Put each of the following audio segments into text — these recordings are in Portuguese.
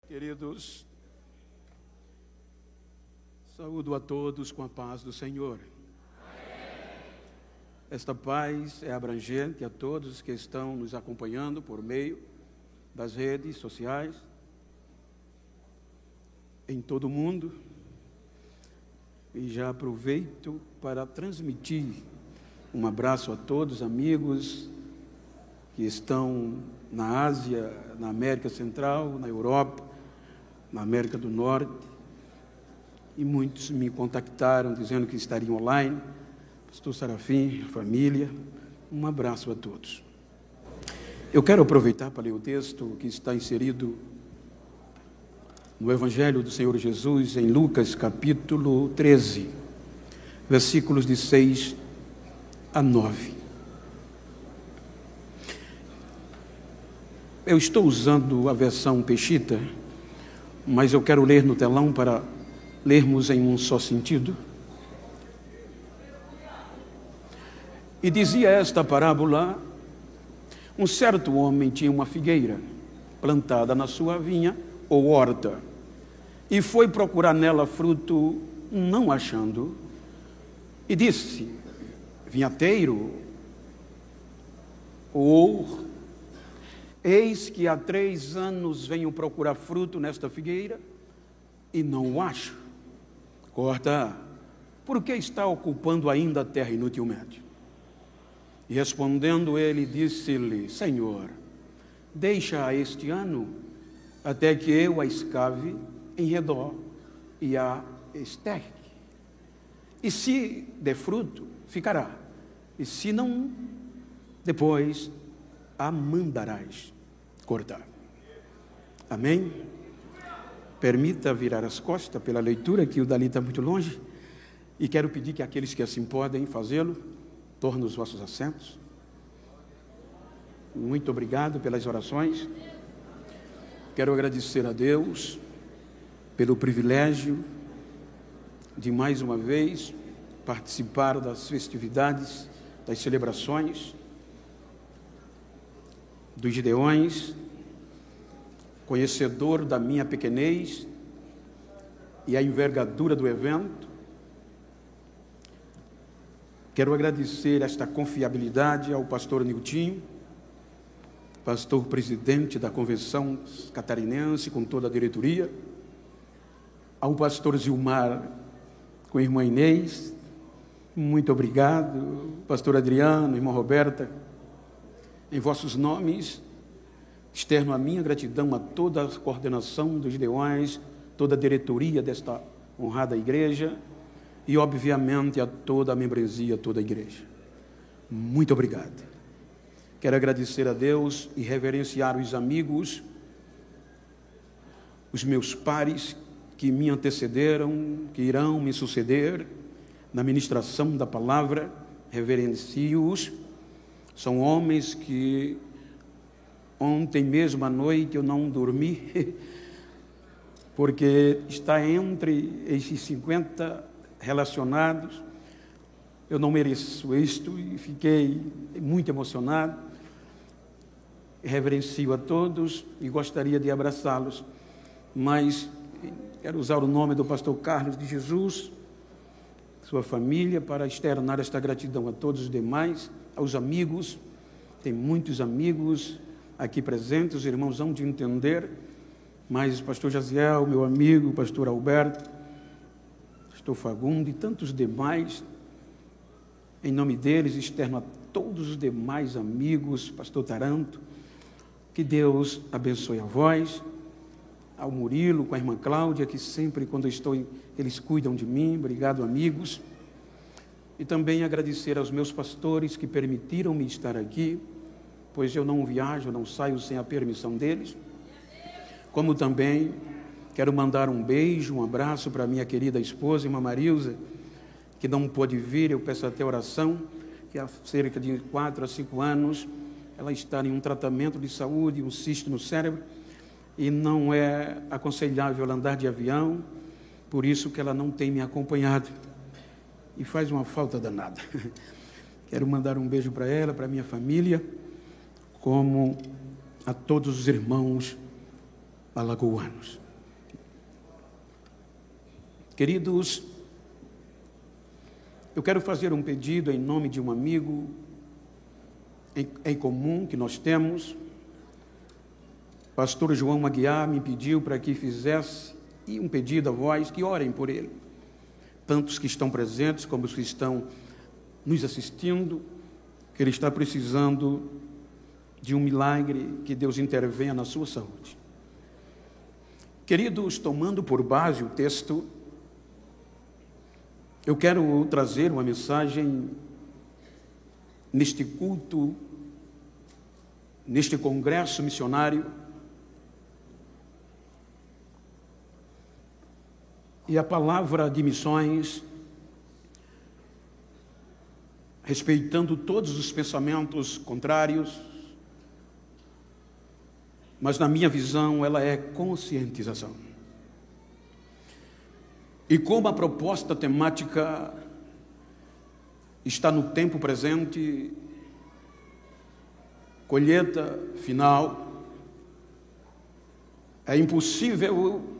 Queridos, saúdo a todos com a paz do Senhor. Esta paz é abrangente a todos que estão nos acompanhando por meio das redes sociais, em todo o mundo, e já aproveito para transmitir um abraço a todos, amigos que estão na Ásia, na América Central, na Europa, na América do Norte, e muitos me contactaram dizendo que estariam online. Pastor Sarafim, família, um abraço a todos. Eu quero aproveitar para ler o texto que está inserido no Evangelho do Senhor Jesus, em Lucas capítulo 13, versículos de 6 a 9. Eu estou usando a versão Peshitta, mas eu quero ler no telão para lermos em um só sentido. E dizia esta parábola: um certo homem tinha uma figueira plantada na sua vinha ou horta, e foi procurar nela fruto, não achando, e disse: vinhateiro, eis que há 3 anos venho procurar fruto nesta figueira e não o acho. Corta, por que está ocupando ainda a terra inutilmente? E respondendo ele, disse-lhe: Senhor, deixa este ano, até que eu a escave em redor e a esterque. E se der fruto, ficará. E se não, depois a mandarás cortar. Amém? Permita virar as costas pela leitura, que o dali está muito longe. E quero pedir que aqueles que assim podem fazê-lo, tornem os vossos assentos. Muito obrigado pelas orações. Quero agradecer a Deus pelo privilégio de mais uma vez participar das festividades, das celebrações dos Gideões, conhecedor da minha pequenez e a envergadura do evento. Quero agradecer esta confiabilidade ao pastor Niltinho, pastor presidente da Convenção Catarinense, com toda a diretoria, ao pastor Zilmar, com a irmã Inês, muito obrigado, pastor Adriano, irmã Roberta, em vossos nomes, externo a minha gratidão a toda a coordenação dos Gideões, toda a diretoria desta honrada igreja e, obviamente, a toda a membresia, toda a igreja. Muito obrigado. Quero agradecer a Deus e reverenciar os amigos, os meus pares que me antecederam, que irão me suceder na ministração da palavra. Reverencio-os. São homens que ontem mesmo à noite eu não dormi, porque está entre esses 50 relacionados. Eu não mereço isto e fiquei muito emocionado. Reverencio a todos e gostaria de abraçá-los, mas quero usar o nome do pastor Carlos de Jesus, sua família, para externar esta gratidão a todos os demais, aos amigos. Tem muitos amigos aqui presentes, os irmãos hão de entender, mas o pastor Jaziel, meu amigo, o pastor Alberto, pastor Fagundo e tantos demais, em nome deles, externo a todos os demais amigos, pastor Taranto, que Deus abençoe a vós, ao Murilo, com a irmã Cláudia, que sempre, quando eu estou, eles cuidam de mim. Obrigado, amigos. E também agradecer aos meus pastores que permitiram-me estar aqui, pois eu não viajo, não saio sem a permissão deles. Como também quero mandar um beijo, um abraço para minha querida esposa, irmã Marilza, que não pôde vir. Eu peço até oração, que há cerca de 4 a 5 anos ela está em um tratamento de saúde, um cisto no cérebro, e não é aconselhável ela andar de avião, por isso que ela não tem me acompanhado, e faz uma falta danada. Quero mandar um beijo para ela, para a minha família, como a todos os irmãos alagoanos. Queridos, eu quero fazer um pedido em nome de um amigo em comum que nós temos. Pastor João Aguiar me pediu para que fizesse um pedido a vós, que orem por ele. Tantos que estão presentes como os que estão nos assistindo, que ele está precisando de um milagre, que Deus intervenha na sua saúde. Queridos, tomando por base o texto, eu quero trazer uma mensagem neste culto, neste congresso missionário, e a palavra de missões, respeitando todos os pensamentos contrários, mas na minha visão ela é conscientização. E como a proposta temática está no tempo presente, colheita final, é impossível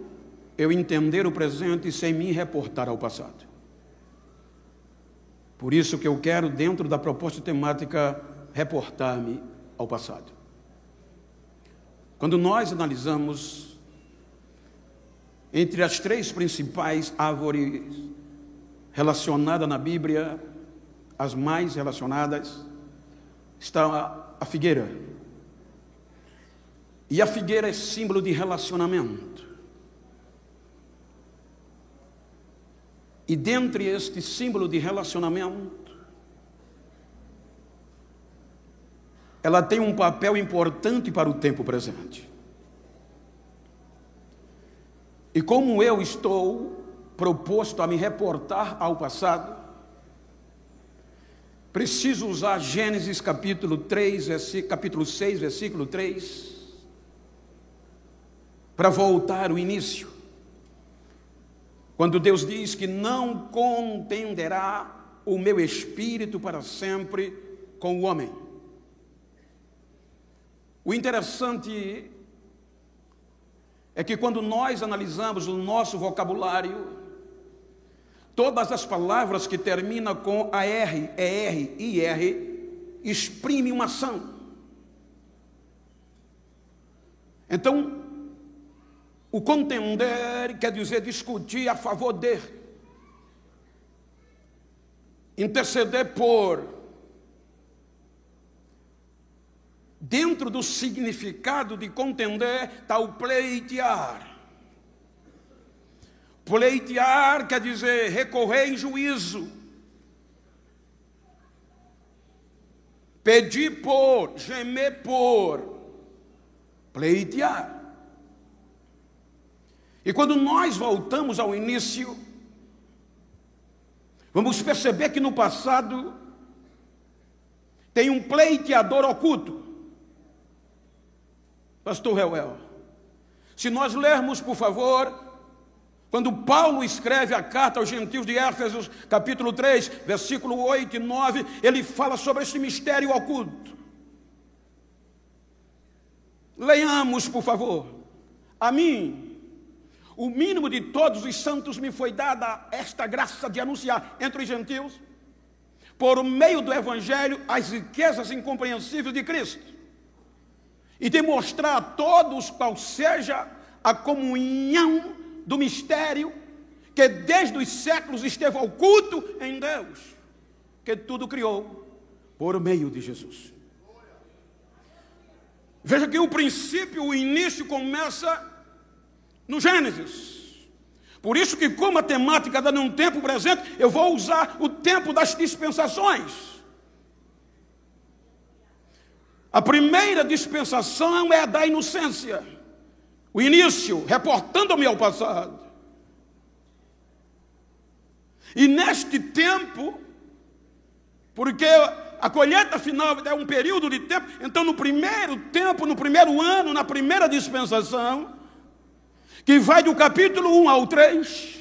eu entender o presente sem me reportar ao passado. Por isso que eu quero, dentro da proposta temática, reportar-me ao passado. Quando nós analisamos entre as 3 principais árvores relacionadas na Bíblia, as mais relacionadas, está a figueira. E a figueira é símbolo de relacionamento. E dentre este símbolo de relacionamento, ela tem um papel importante para o tempo presente. E como eu estou proposto a me reportar ao passado, preciso usar Gênesis capítulo 6, versículo 3, para voltar ao início. Quando Deus diz que não contenderá o meu espírito para sempre com o homem. O interessante é que quando nós analisamos o nosso vocabulário, todas as palavras que terminam com AR, ER, IR, exprimem uma ação. Então, o contender quer dizer discutir a favor de, interceder por. Dentro do significado de contender está o pleitear. Pleitear quer dizer recorrer em juízo, pedir por, gemer por, pleitear. E quando nós voltamos ao início, vamos perceber que no passado tem um pleiteador oculto. Pastor Reuel, se nós lermos, por favor, quando Paulo escreve a carta aos gentios de Éfeso, capítulo 3, versículo 8 e 9, ele fala sobre esse mistério oculto. Leiamos, por favor. A mim, o mínimo de todos os santos, me foi dada esta graça de anunciar entre os gentios, por meio do Evangelho, as riquezas incompreensíveis de Cristo, e demonstrar a todos qual seja a comunhão do mistério que desde os séculos esteve oculto em Deus, que tudo criou por meio de Jesus. Veja que o princípio, o início começa no Gênesis. Por isso que, como a temática está num tempo presente, eu vou usar o tempo das dispensações. A primeira dispensação é a da inocência, o início, reportando-me ao passado. E neste tempo, porque a colheita final é um período de tempo, então no primeiro tempo, no primeiro ano, na primeira dispensação, que vai do capítulo 1 ao 3,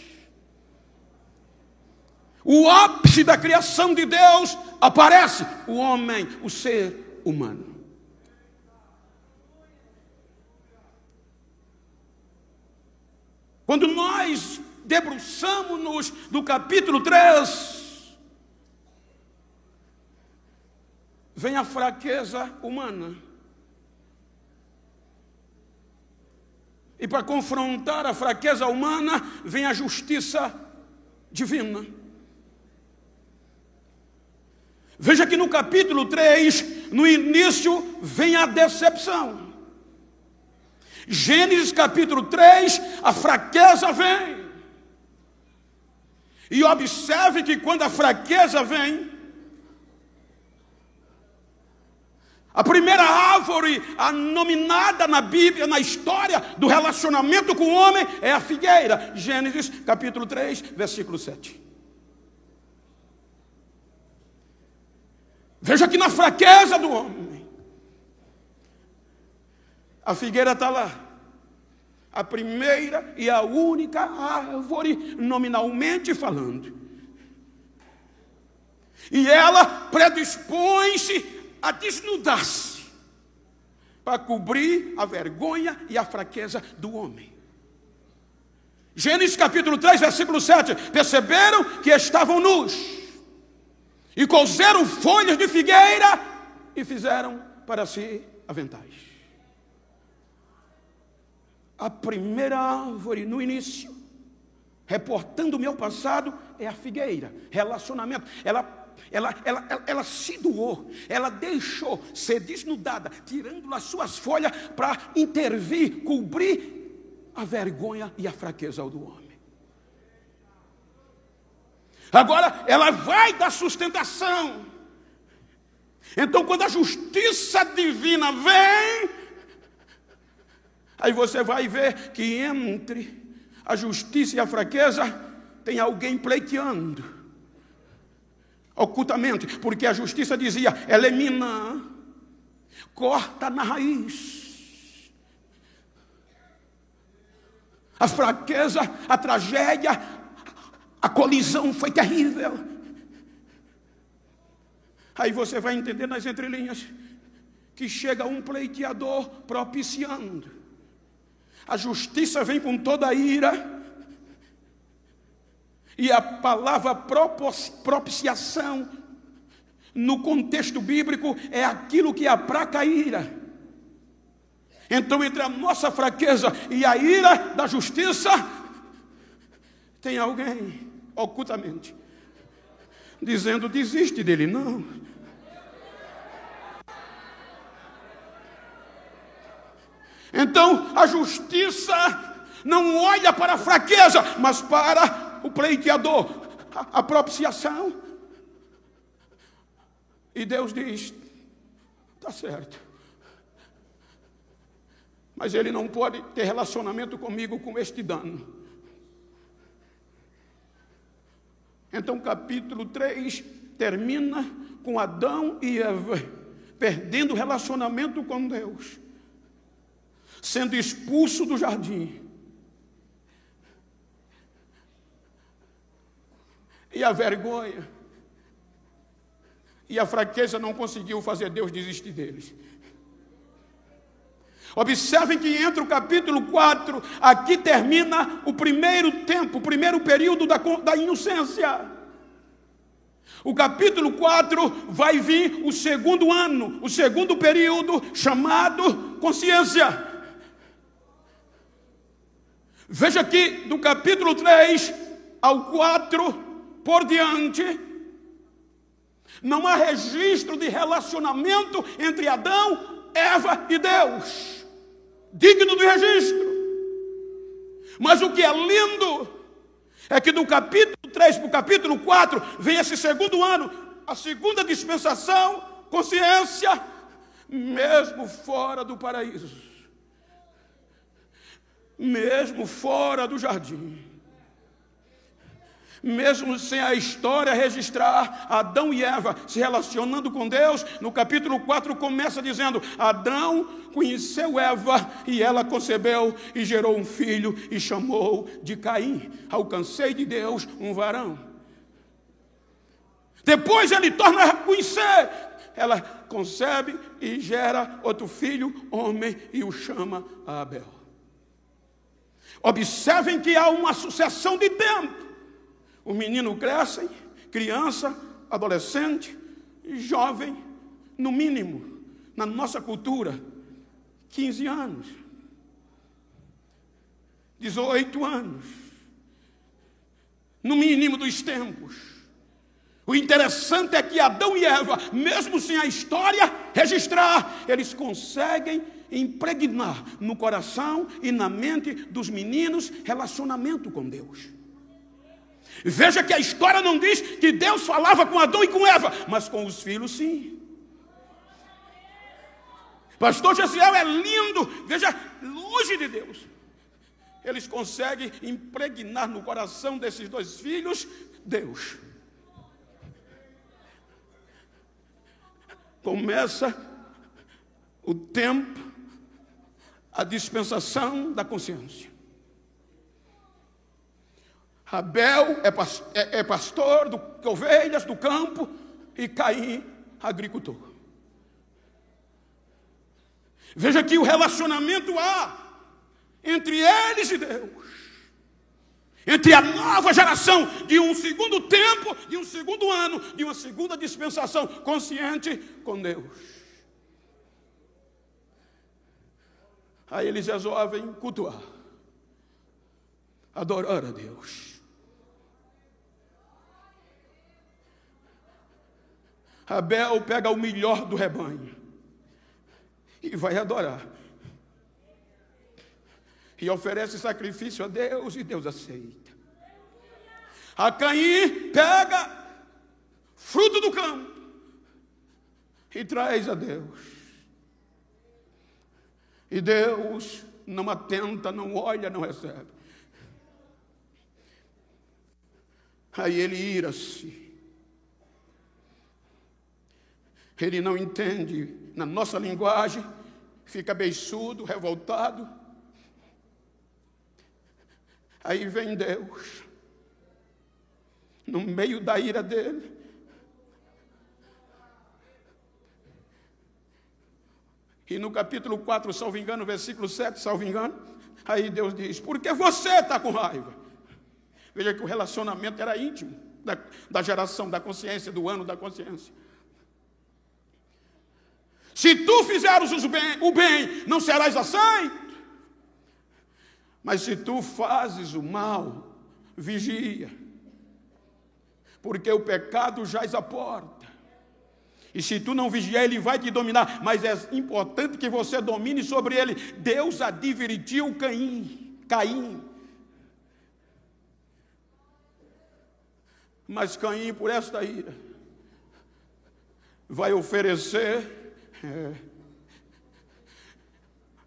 o ápice da criação de Deus, aparece o homem, o ser humano. Quando nós debruçamos-nos do capítulo 3, vem a fraqueza humana. E para confrontar a fraqueza humana, vem a justiça divina. Veja que no capítulo 3, no início, vem a decepção. Gênesis capítulo 3, a fraqueza vem. E observe que quando a fraqueza vem, a primeira árvore nominada na Bíblia, na história do relacionamento com o homem, é a figueira. Gênesis capítulo 3, versículo 7. Veja que na fraqueza do homem, a figueira está lá. A primeira e a única árvore, nominalmente falando. E ela predispõe-se a desnudar-se para cobrir a vergonha e a fraqueza do homem. Gênesis capítulo 3, versículo 7. Perceberam que estavam nus e cozeram folhas de figueira e fizeram para si aventais. A primeira árvore no início, reportando o meu passado, é a figueira. Relacionamento. Ela se doou, ela deixou ser desnudada, tirando as suas folhas para intervir, cobrir a vergonha e a fraqueza do homem. Agora ela vai dar sustentação. Então, quando a justiça divina vem, aí você vai ver que entre a justiça e a fraqueza tem alguém pleiteando ocultamente, porque a justiça dizia: elimina, corta na raiz. A fraqueza, a tragédia, a colisão foi terrível. Aí você vai entender nas entrelinhas que chega um pleiteador propiciando. A justiça vem com toda a ira. E a palavra propiciação, no contexto bíblico, é aquilo que aplaca a ira. Então, entre a nossa fraqueza e a ira da justiça, tem alguém, ocultamente, dizendo: desiste dele, não. Então, a justiça não olha para a fraqueza, mas para o pleiteador, a propiciação. E Deus diz: está certo, mas ele não pode ter relacionamento comigo com este dano. Então, capítulo 3 termina com Adão e Eva perdendo o relacionamento com Deus, sendo expulso do jardim. E a vergonha e a fraqueza não conseguiu fazer Deus desistir deles. Observem que entre o capítulo 4, aqui termina o primeiro tempo, o primeiro período da inocência. O capítulo 4 vai vir o segundo ano, o segundo período, chamado consciência. Veja que do capítulo 3 ao 4 por diante, não há registro de relacionamento entre Adão, Eva e Deus, digno de registro. Mas o que é lindo é que do capítulo 3 para o capítulo 4 vem esse segundo ano, a segunda dispensação, consciência, mesmo fora do paraíso, mesmo fora do jardim, mesmo sem a história registrar Adão e Eva se relacionando com Deus. No capítulo 4 começa dizendo: Adão conheceu Eva e ela concebeu e gerou um filho e chamou de Caim. Alcancei de Deus um varão. Depois ele torna a conhecer, ela concebe e gera outro filho, homem, e o chama Abel. Observem que há uma sucessão de tempo. O menino cresce, criança, adolescente, jovem, no mínimo, na nossa cultura, 15 anos, 18 anos, no mínimo dos tempos. O interessante é que Adão e Eva, mesmo sem a história registrar, eles conseguem impregnar no coração e na mente dos meninos relacionamento com Deus. Veja que a história não diz que Deus falava com Adão e com Eva, mas com os filhos sim. Pastor Gesiel é lindo, veja, longe de Deus. Eles conseguem impregnar no coração desses dois filhos Deus. Começa o tempo, a dispensação da consciência. Abel é pastor de ovelhas do campo e Caim, agricultor. Veja que o relacionamento há entre eles e Deus. Entre a nova geração de um segundo tempo, de um segundo ano, de uma segunda dispensação consciente com Deus. Aí eles resolvem cultuar, adorar a Deus. Abel pega o melhor do rebanho e vai adorar. E oferece sacrifício a Deus e Deus aceita. A Caim pega fruto do campo e traz a Deus. E Deus não atenta, não olha, não recebe. Aí ele ira-se. Ele não entende, na nossa linguagem, fica beiçudo, revoltado. Aí vem Deus, no meio da ira dele, e no capítulo 4, salvo engano, versículo 7, salvo engano, aí Deus diz: por que você está com raiva? Veja que o relacionamento era íntimo, da geração, da consciência, do ano da consciência. Se tu fizeres o bem, não serás aceito. Mas se tu fazes o mal, vigia, porque o pecado jaz à porta. E se tu não vigiar, ele vai te dominar. Mas é importante que você domine sobre ele. Deus advertiu Caim. Mas Caim, por esta ira, vai oferecer,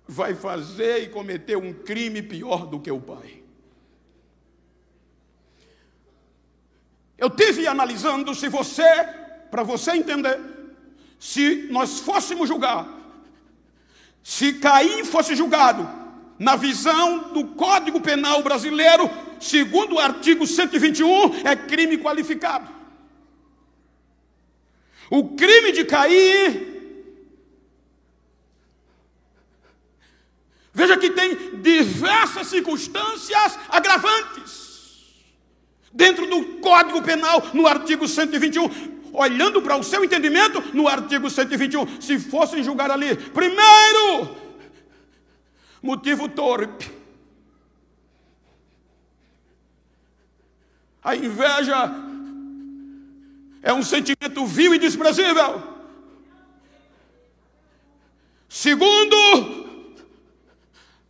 vai fazer e cometer um crime pior do que o pai. Eu tive analisando para você entender, se nós fôssemos julgar, se Caim fosse julgado na visão do Código Penal brasileiro, segundo o artigo 121, é crime qualificado. O crime de Caim, veja que tem diversas circunstâncias agravantes dentro do Código Penal, no artigo 121. Olhando para o seu entendimento, no artigo 121, se fossem julgar ali, primeiro, motivo torpe. A inveja é um sentimento vil e desprezível. Segundo,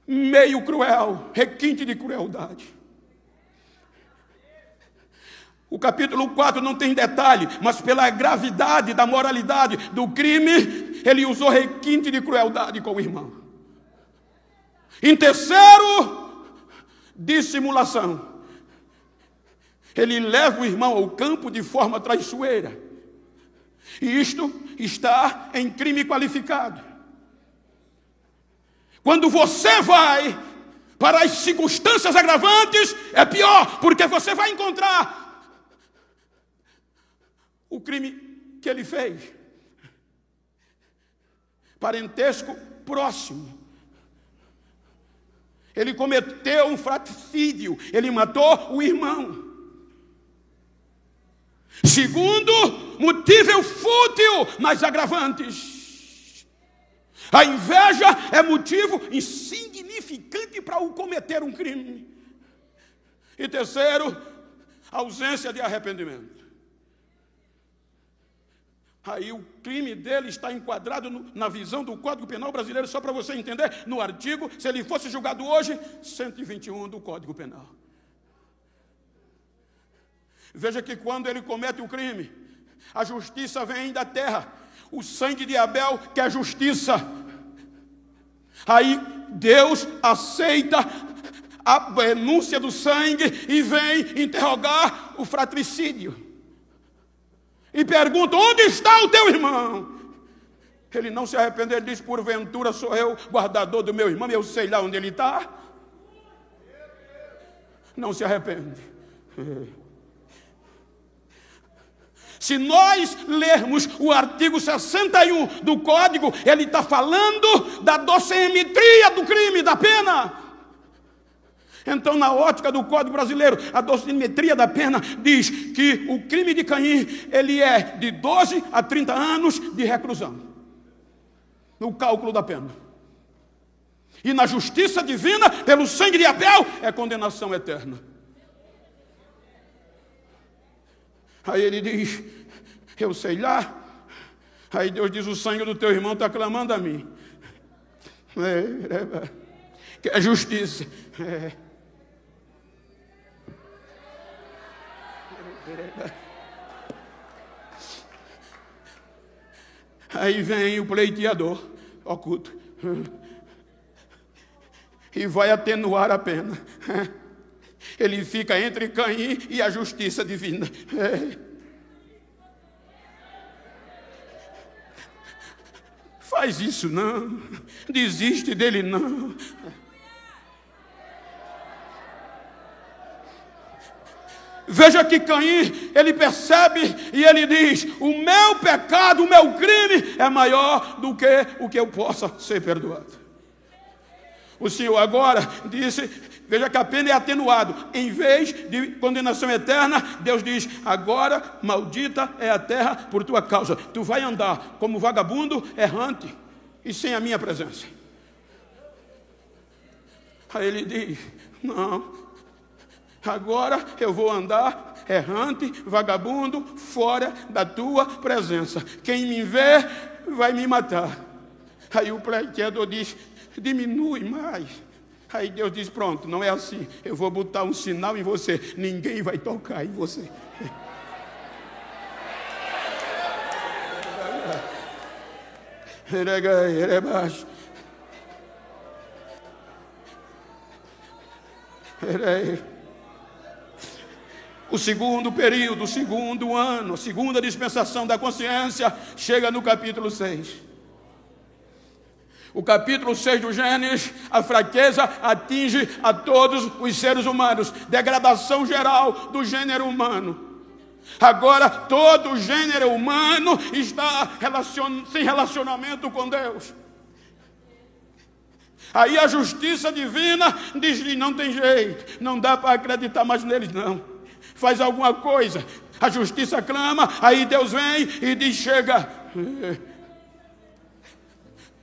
meio cruel, requinte de crueldade. O capítulo 4 não tem detalhe, mas pela gravidade da moralidade do crime, ele usou requinte de crueldade com o irmão. Em terceiro, dissimulação. Ele leva o irmão ao campo de forma traiçoeira. E isto está em crime qualificado. Quando você vai para as circunstâncias agravantes, é pior, porque você vai encontrar o crime que ele fez. Parentesco próximo. Ele cometeu um fratricídio, ele matou o irmão. Segundo, motivo fútil nas agravantes. A inveja é motivo insignificante para o cometer um crime. E terceiro, ausência de arrependimento. Aí o crime dele está enquadrado na visão do Código Penal brasileiro, só para você entender, no artigo, se ele fosse julgado hoje, 121 do Código Penal. Veja que quando ele comete o crime, a justiça vem da terra, o sangue de Abel que é a justiça. Aí Deus aceita a denúncia do sangue e vem interrogar o fratricídio. E pergunta: onde está o teu irmão? Ele não se arrependeu, ele diz: porventura sou eu guardador do meu irmão, eu sei lá onde ele está. Não se arrepende. Se nós lermos o artigo 61 do Código, ele está falando da dosimetria do crime, da pena. Então, na ótica do Código Brasileiro, a dosimetria da pena diz que o crime de Caim, ele é de 12 a 30 anos de reclusão, no cálculo da pena. E na justiça divina, pelo sangue de Abel, é condenação eterna. Aí ele diz: eu sei lá. Aí Deus diz: o sangue do teu irmão está clamando a mim. Que é justiça. Aí vem o pleiteador oculto e vai atenuar a pena. Ele fica entre Caim e a justiça divina. Faz isso não, desiste dele não. Veja que Caim, ele percebe e ele diz: o meu pecado, o meu crime é maior do que o que eu possa ser perdoado. O Senhor agora disse, veja que a pena é atenuado. Em vez de condenação eterna, Deus diz: agora maldita é a terra por tua causa. Tu vai andar como vagabundo errante e sem a minha presença. Aí ele diz: não, agora eu vou andar errante, vagabundo, fora da tua presença. Quem me vê vai me matar. Aí o pleiteador diz: diminui mais. Aí Deus diz: pronto, não é assim. Eu vou botar um sinal em você. Ninguém vai tocar em você. O segundo período, o segundo ano, a segunda dispensação da consciência chega no capítulo 6. O capítulo 6 do Gênesis, a fraqueza atinge a todos os seres humanos. Degradação geral do gênero humano. Agora todo o gênero humano está sem relacionamento com Deus. Aí a justiça divina diz-lhe: não tem jeito, não dá para acreditar mais neles não. Faz alguma coisa. A justiça clama, aí Deus vem e diz: chega,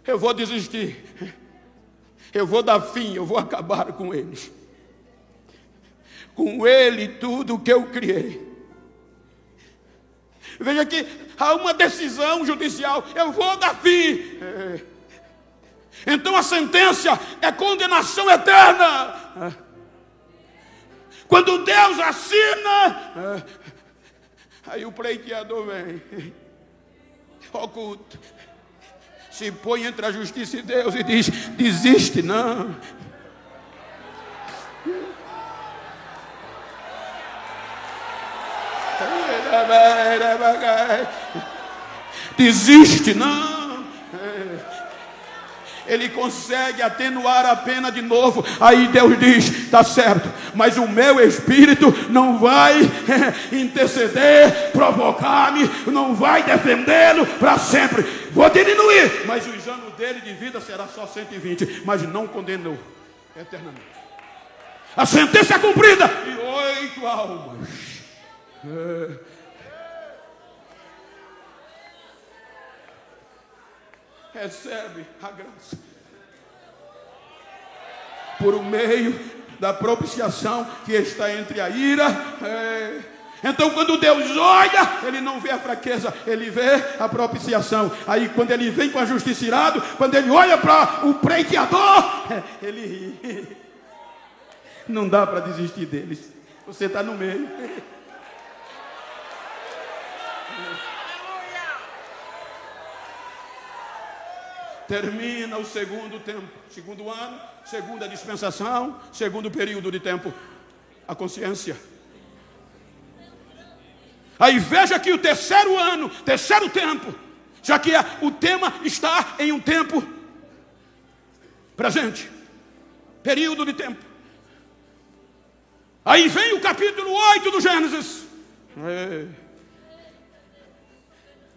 eu vou desistir, eu vou dar fim, eu vou acabar com eles. Com ele tudo o que eu criei. Veja que há uma decisão judicial: eu vou dar fim. Então a sentença é condenação eterna. Quando Deus assina, aí o pleiteador vem, oculto, se põe entre a justiça e Deus e diz: desiste não. Desiste não. Ele consegue atenuar a pena de novo. Aí Deus diz: está certo, mas o meu espírito não vai interceder, provocar-me, não vai defendê-lo para sempre. Vou diminuir, mas os anos dele de vida será só 120. Mas não condenou. eternamente. A sentença é cumprida e 8 almas. Recebe a graça por meio da propiciação que está entre a ira. Então quando Deus olha, Ele não vê a fraqueza, Ele vê a propiciação. Aí quando Ele vem com a justiça irado, quando Ele olha para o pleiteador, Ele ri. Não dá para desistir deles. Você está no meio. Termina o segundo tempo, segundo ano, segunda dispensação, segundo período de tempo. A consciência. Aí veja que o terceiro ano, terceiro tempo, já que o tema está em um tempo presente, período de tempo. Aí vem o capítulo 8 do Gênesis.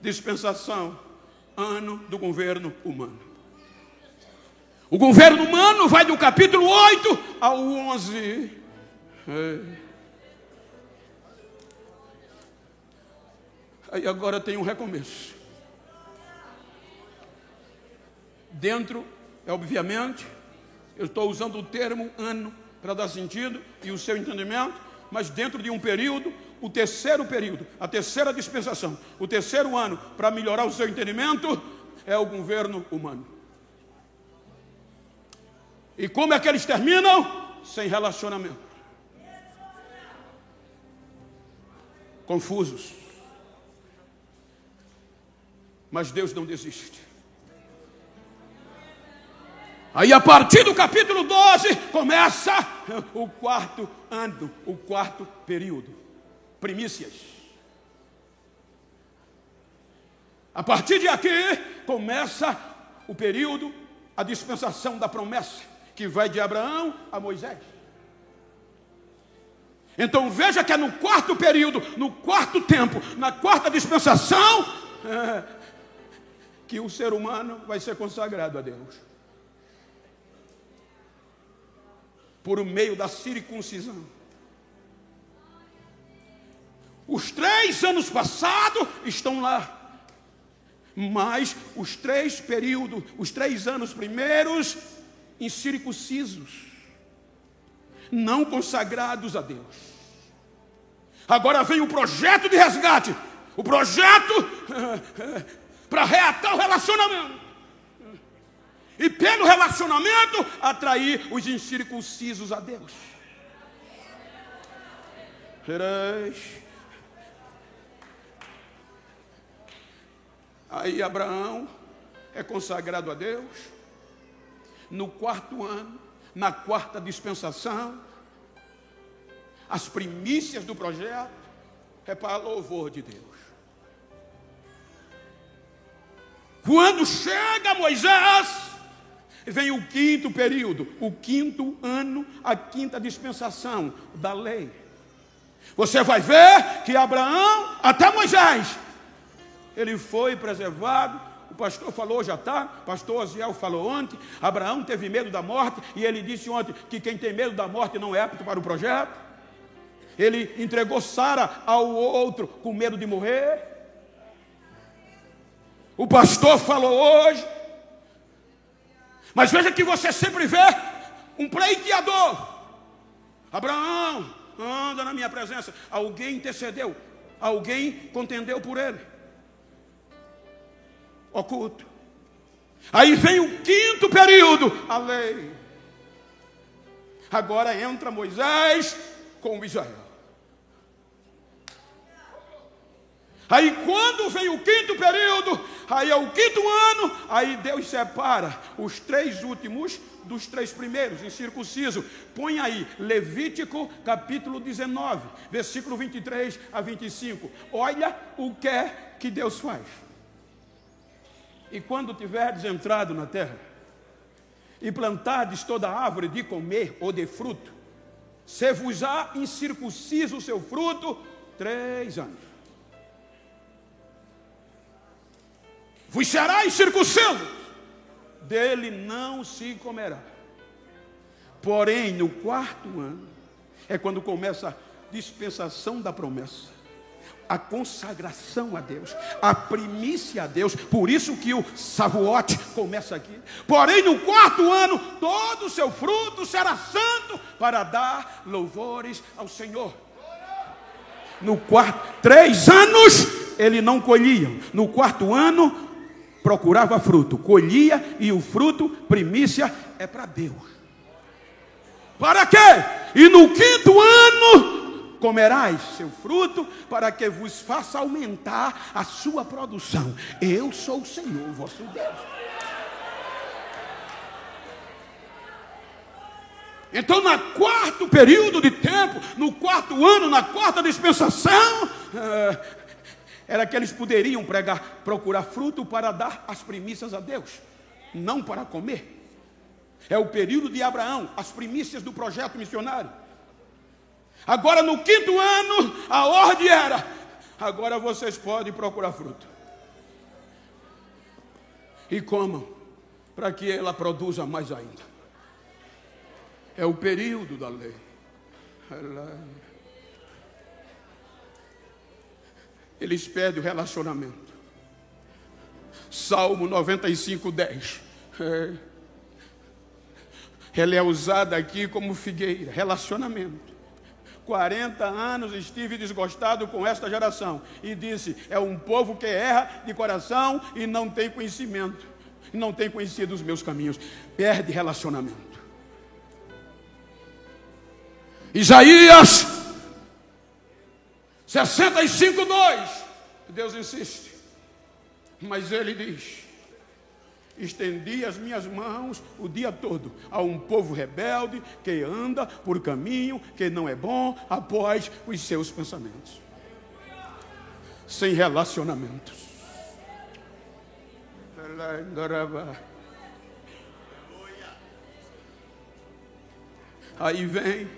Dispensação, ano do governo humano. O governo humano vai do capítulo 8 ao 11. Aí agora tem um recomeço. Dentro, obviamente, eu estou usando o termo ano para dar sentido e o seu entendimento, mas dentro de um período, o terceiro período, a terceira dispensação, o terceiro ano, para melhorar o seu entendimento, é o governo humano. E como é que eles terminam? Sem relacionamento. Confusos. Mas Deus não desiste. Aí a partir do capítulo 12 começa o quarto ano, o quarto período. Primícias. A partir de aqui começa o período, a dispensação da promessa, que vai de Abraão a Moisés. Então veja que é no quarto período, no quarto tempo, na quarta dispensação, que o ser humano vai ser consagrado a Deus. Por meio da circuncisão. Os 3 anos passados estão lá. Mas os 3 períodos, os 3 anos primeiros, incircuncisos. Não consagrados a Deus. Agora vem o projeto de resgate. O projeto para reatar o relacionamento. E pelo relacionamento, atrair os incircuncisos a Deus. Aí Abraão é consagrado a Deus. No quarto ano, na quarta dispensação, as primícias do projeto é para louvor de Deus. Quando chega Moisés, vem o quinto período, o quinto ano, a quinta dispensação da lei. Você vai ver que Abraão, até Moisés, ele foi preservado. O pastor falou, já está, pastor Osiel falou ontem, Abraão teve medo da morte, e ele disse ontem que quem tem medo da morte não é apto para o projeto. Ele entregou Sara ao outro com medo de morrer. O pastor falou hoje. Mas veja que você sempre vê um pleiteador. Abraão, anda na minha presença. Alguém intercedeu, alguém contendeu por ele. Oculto. Aí vem o quinto período, a lei. Agora entra Moisés com Israel. Aí quando vem o quinto período, aí é o quinto ano, aí Deus separa os 3 últimos dos 3 primeiros, incircunciso. Põe aí, Levítico capítulo 19, versículo 23 a 25. Olha o que é que Deus faz. E quando tiverdes entrado na terra, e plantardes toda árvore de comer ou de fruto, se vos há incircunciso o seu fruto, 3 anos. Vos será incircunciso, dele não se comerá. Porém, no 4º ano, é quando começa a dispensação da promessa, a consagração a Deus, a primícia a Deus. Por isso que o Shavuot começa aqui. Porém, no 4º ano, todo o seu fruto será santo, para dar louvores ao Senhor. No 3 anos, ele não colhia. No 4º ano, procurava fruto, colhia, e o fruto, primícia, é para Deus. Para quê? E no 5º ano comerás seu fruto, para que vos faça aumentar a sua produção. Eu sou o Senhor, vosso Deus. Então, no 4º período de tempo, no 4º ano, na 4ª dispensação, era que eles poderiam procurar fruto para dar as primícias a Deus, não para comer. É o período de Abraão, as primícias do projeto missionário. Agora, no 5º ano, a ordem era: agora vocês podem procurar fruto. E comam, para que ela produza mais ainda. É o período da lei. Eles perdem o relacionamento. Salmo 95:10. Ela é usada aqui como figueira, relacionamento. 40 anos estive desgostado com esta geração, e disse: é um povo que erra de coração e não tem conhecimento, e não tem conhecido os meus caminhos. Perde relacionamento. Isaías 65:2. Deus insiste, mas ele diz: estendi as minhas mãos o dia todo a um povo rebelde que anda por caminho que não é bom, após os seus pensamentos, sem relacionamentos. Aí vem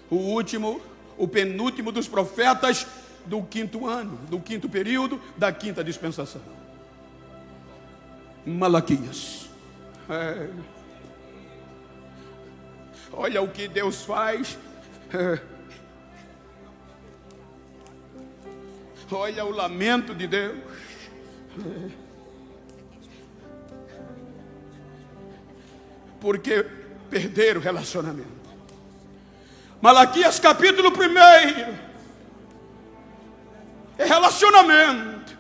o último, o penúltimo dos profetas do 5º ano, do 5º período da 5ª dispensação. Malaquias. Olha o que Deus faz. Olha o lamento de Deus. Porque perderam o relacionamento. Malaquias capítulo 1 é relacionamento.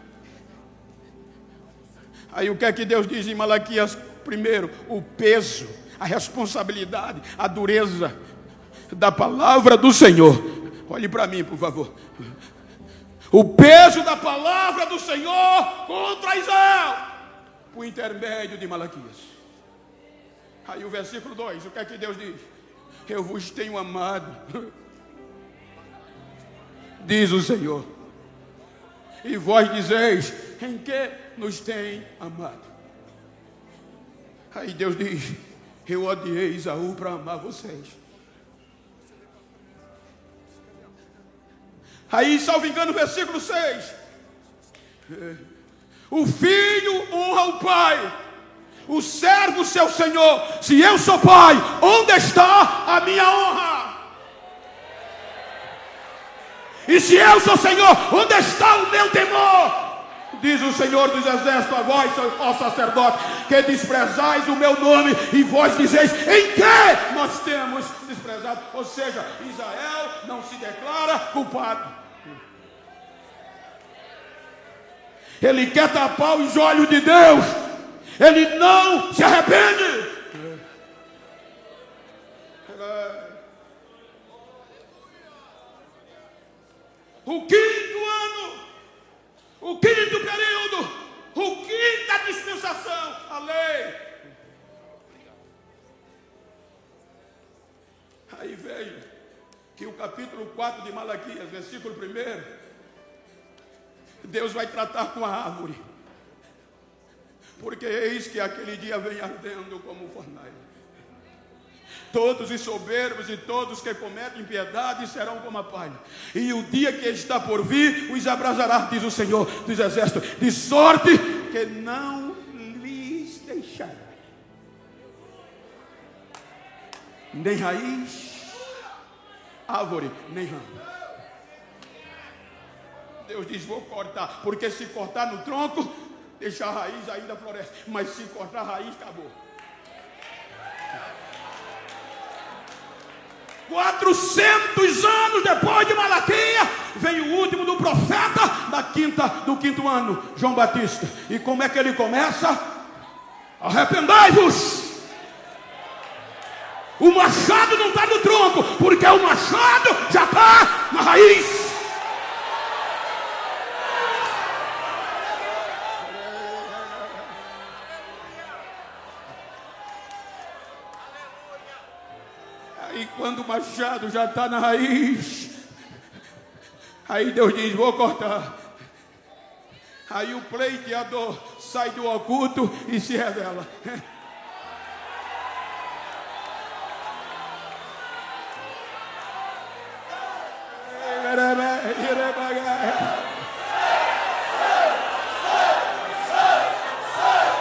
Aí o que é que Deus diz em Malaquias 1? O peso, a responsabilidade, a dureza da palavra do Senhor. Olhe para mim, por favor. O peso da palavra do Senhor contra Israel, por intermédio de Malaquias. Aí o versículo 2, o que é que Deus diz? Eu vos tenho amado, diz o Senhor, e vós dizeis: em que nos tem amado? Aí Deus diz: eu odiei Esaú para amar vocês. Aí, salvo engano, versículo 6, o filho honra o pai, o servo seu senhor. Se eu sou pai, onde está a minha honra? E se eu sou Senhor, onde está o meu temor? Diz o Senhor dos Exércitos a vós, ó sacerdote, que desprezais o meu nome, e vós dizeis: em que nós temos desprezado? Ou seja, Israel não se declara culpado. Ele quer tapar os olhos de Deus. Ele não se arrepende. O 5º ano, o 5º período, o 5ª dispensação, a lei. Aí veio que o capítulo 4 de Malaquias, versículo 1, Deus vai tratar com a árvore, porque eis que aquele dia vem ardendo como fornalha. Todos os soberbos e todos que cometem impiedade serão como a palha, e o dia que está por vir os abrasará, diz o Senhor dos Exércitos, de sorte que não lhes deixará. nem raiz, árvore, nem ramo. Deus diz: vou cortar, porque se cortar no tronco, deixar a raiz ainda floresce, mas se cortar a raiz, acabou. 400 anos depois de Malaquias, vem o último do profeta do quinto ano, João Batista. E como é que ele começa? Arrependai-vos. O machado não está no tronco, porque o machado já está na raiz. Aí quando o machado já está na raiz, aí Deus diz: vou cortar. Aí o pleiteador sai do oculto e se revela.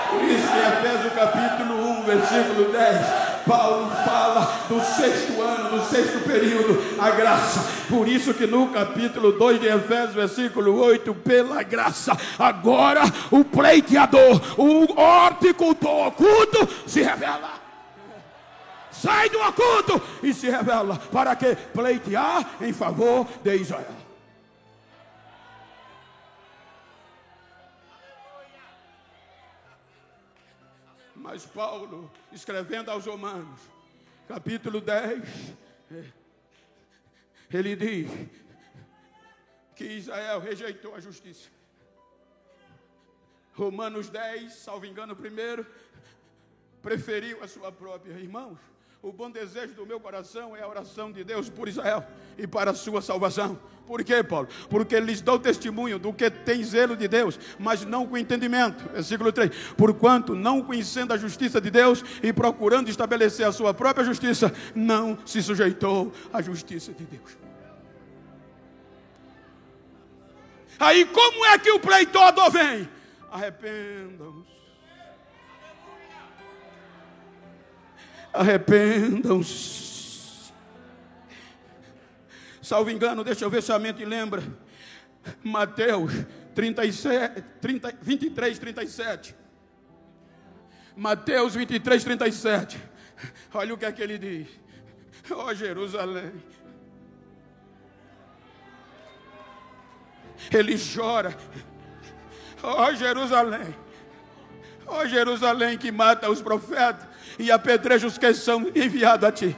Por isso que Efésios capítulo 1, versículo 10, Paulo fala do sexto ano, do sexto período, a graça. Por isso que no capítulo 2 de Efésios, versículo 8, pela graça, agora o pleiteador, o horticultor oculto se revela. Sai do oculto e se revela. Para que? Pleitear em favor de Israel. Mas Paulo, escrevendo aos Romanos, capítulo 10, ele diz que Israel rejeitou a justiça. Romanos 10, salvo engano, primeiro, preferiu a sua própria. Irmãos, o bom desejo do meu coração é a oração de Deus por Israel e para a sua salvação. Por quê, Paulo? Porque lhes dou testemunho do que tem zelo de Deus, mas não com entendimento. Versículo 3. Porquanto, não conhecendo a justiça de Deus e procurando estabelecer a sua própria justiça, não se sujeitou à justiça de Deus. Aí como é que o pleiteador vem? Arrependam-se. Arrependam-se. Salvo engano, deixa eu ver se a mente lembra. Mateus 23, 37. Mateus 23, 37. Olha o que é que ele diz. Ó Jerusalém. Ele chora. Ó Jerusalém. Ó Jerusalém que mata os profetas e apedreja os que são enviados a ti.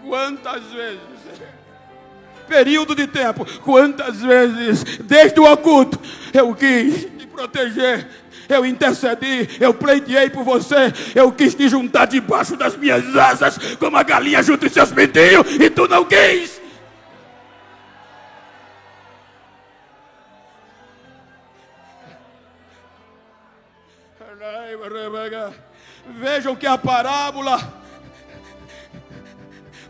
Quantas vezes, período de tempo, quantas vezes, desde o oculto, eu quis te proteger, eu intercedi, eu pleiteei por você, eu quis te juntar debaixo das minhas asas, como a galinha junto os seus pintinhos, e tu não quis. Vejam que a parábola,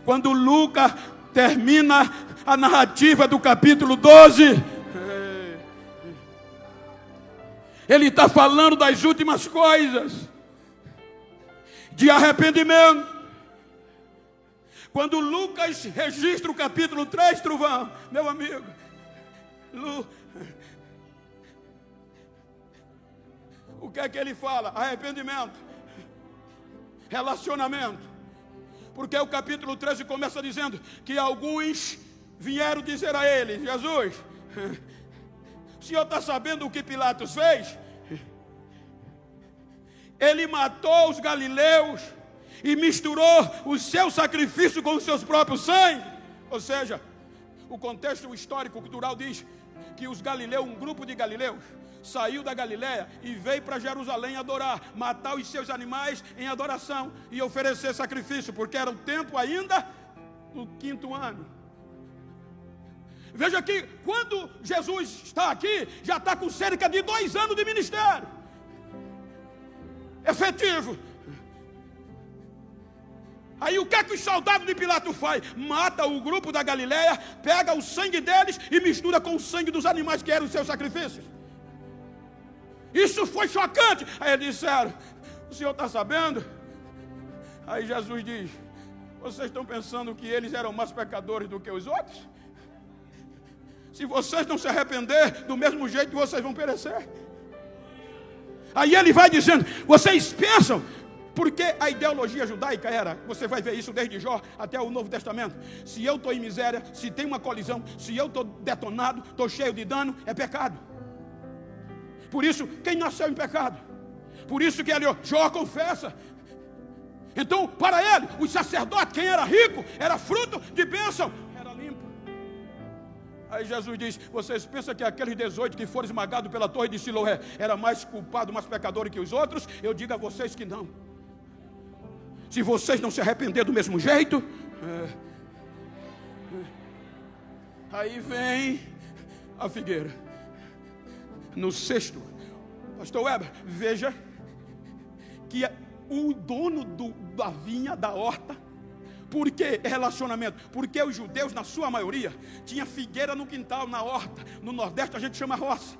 quando Lucas termina a narrativa do capítulo 12, ele está falando das últimas coisas, de arrependimento. Quando Lucas registra o capítulo 3, Trovão, meu amigo, o que é que ele fala? Arrependimento, relacionamento. Porque o capítulo 13 começa dizendo que alguns vieram dizer a ele: Jesus, o senhor está sabendo o que Pilatos fez? Ele matou os galileus e misturou o seu sacrifício com os seus próprios sangue. Ou seja, o contexto histórico cultural diz que os galileus, um grupo de galileus, saiu da Galileia e veio para Jerusalém adorar, matar os seus animais em adoração e oferecer sacrifício, porque era o tempo ainda do quinto ano. Veja que quando Jesus está aqui, já está com cerca de 2 anos de ministério efetivo. Aí o que é que os soldados de Pilatos faz? Mata o grupo da Galileia, pega o sangue deles e mistura com o sangue dos animais que eram os seus sacrifícios. Isso foi chocante. Aí eles disseram: o senhor está sabendo? Aí Jesus diz: vocês estão pensando que eles eram mais pecadores do que os outros? Se vocês não se arrepender, do mesmo jeito vocês vão perecer. Aí ele vai dizendo: vocês pensam, porque a ideologia judaica era, você vai ver isso desde Jó até o Novo Testamento: se eu estou em miséria, se tem uma colisão, se eu estou detonado, estou cheio de dano, é pecado. Por isso, quem nasceu em pecado? Por isso que ele, Jó confessa. Então, para ele, os sacerdotes, quem era rico, era fruto de bênção, era limpo. Aí Jesus diz: vocês pensam que aqueles 18 que foram esmagados pela torre de Siloé era mais culpado, mais pecador que os outros? Eu digo a vocês que não. Se vocês não se arrepender do mesmo jeito, aí vem a figueira. No sexto, pastor Weber, veja que o dono da vinha, da horta, por que relacionamento? Porque os judeus, na sua maioria, tinha figueira no quintal, na horta. No Nordeste a gente chama roça.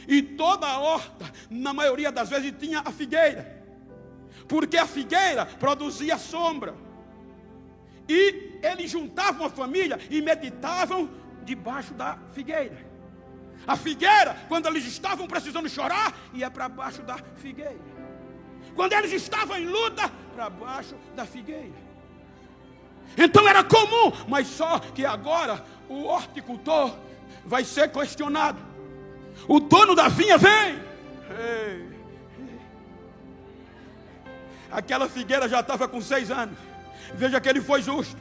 E toda a horta, na maioria das vezes, tinha a figueira. Porque a figueira produzia sombra. E eles juntavam a família e meditavam debaixo da figueira. A figueira, quando eles estavam precisando chorar, ia para baixo da figueira. Quando eles estavam em luta, para baixo da figueira. Então era comum, mas só que agora o horticultor vai ser questionado. O dono da vinha vem. Aquela figueira já estava com 6 anos. Veja que ele foi justo.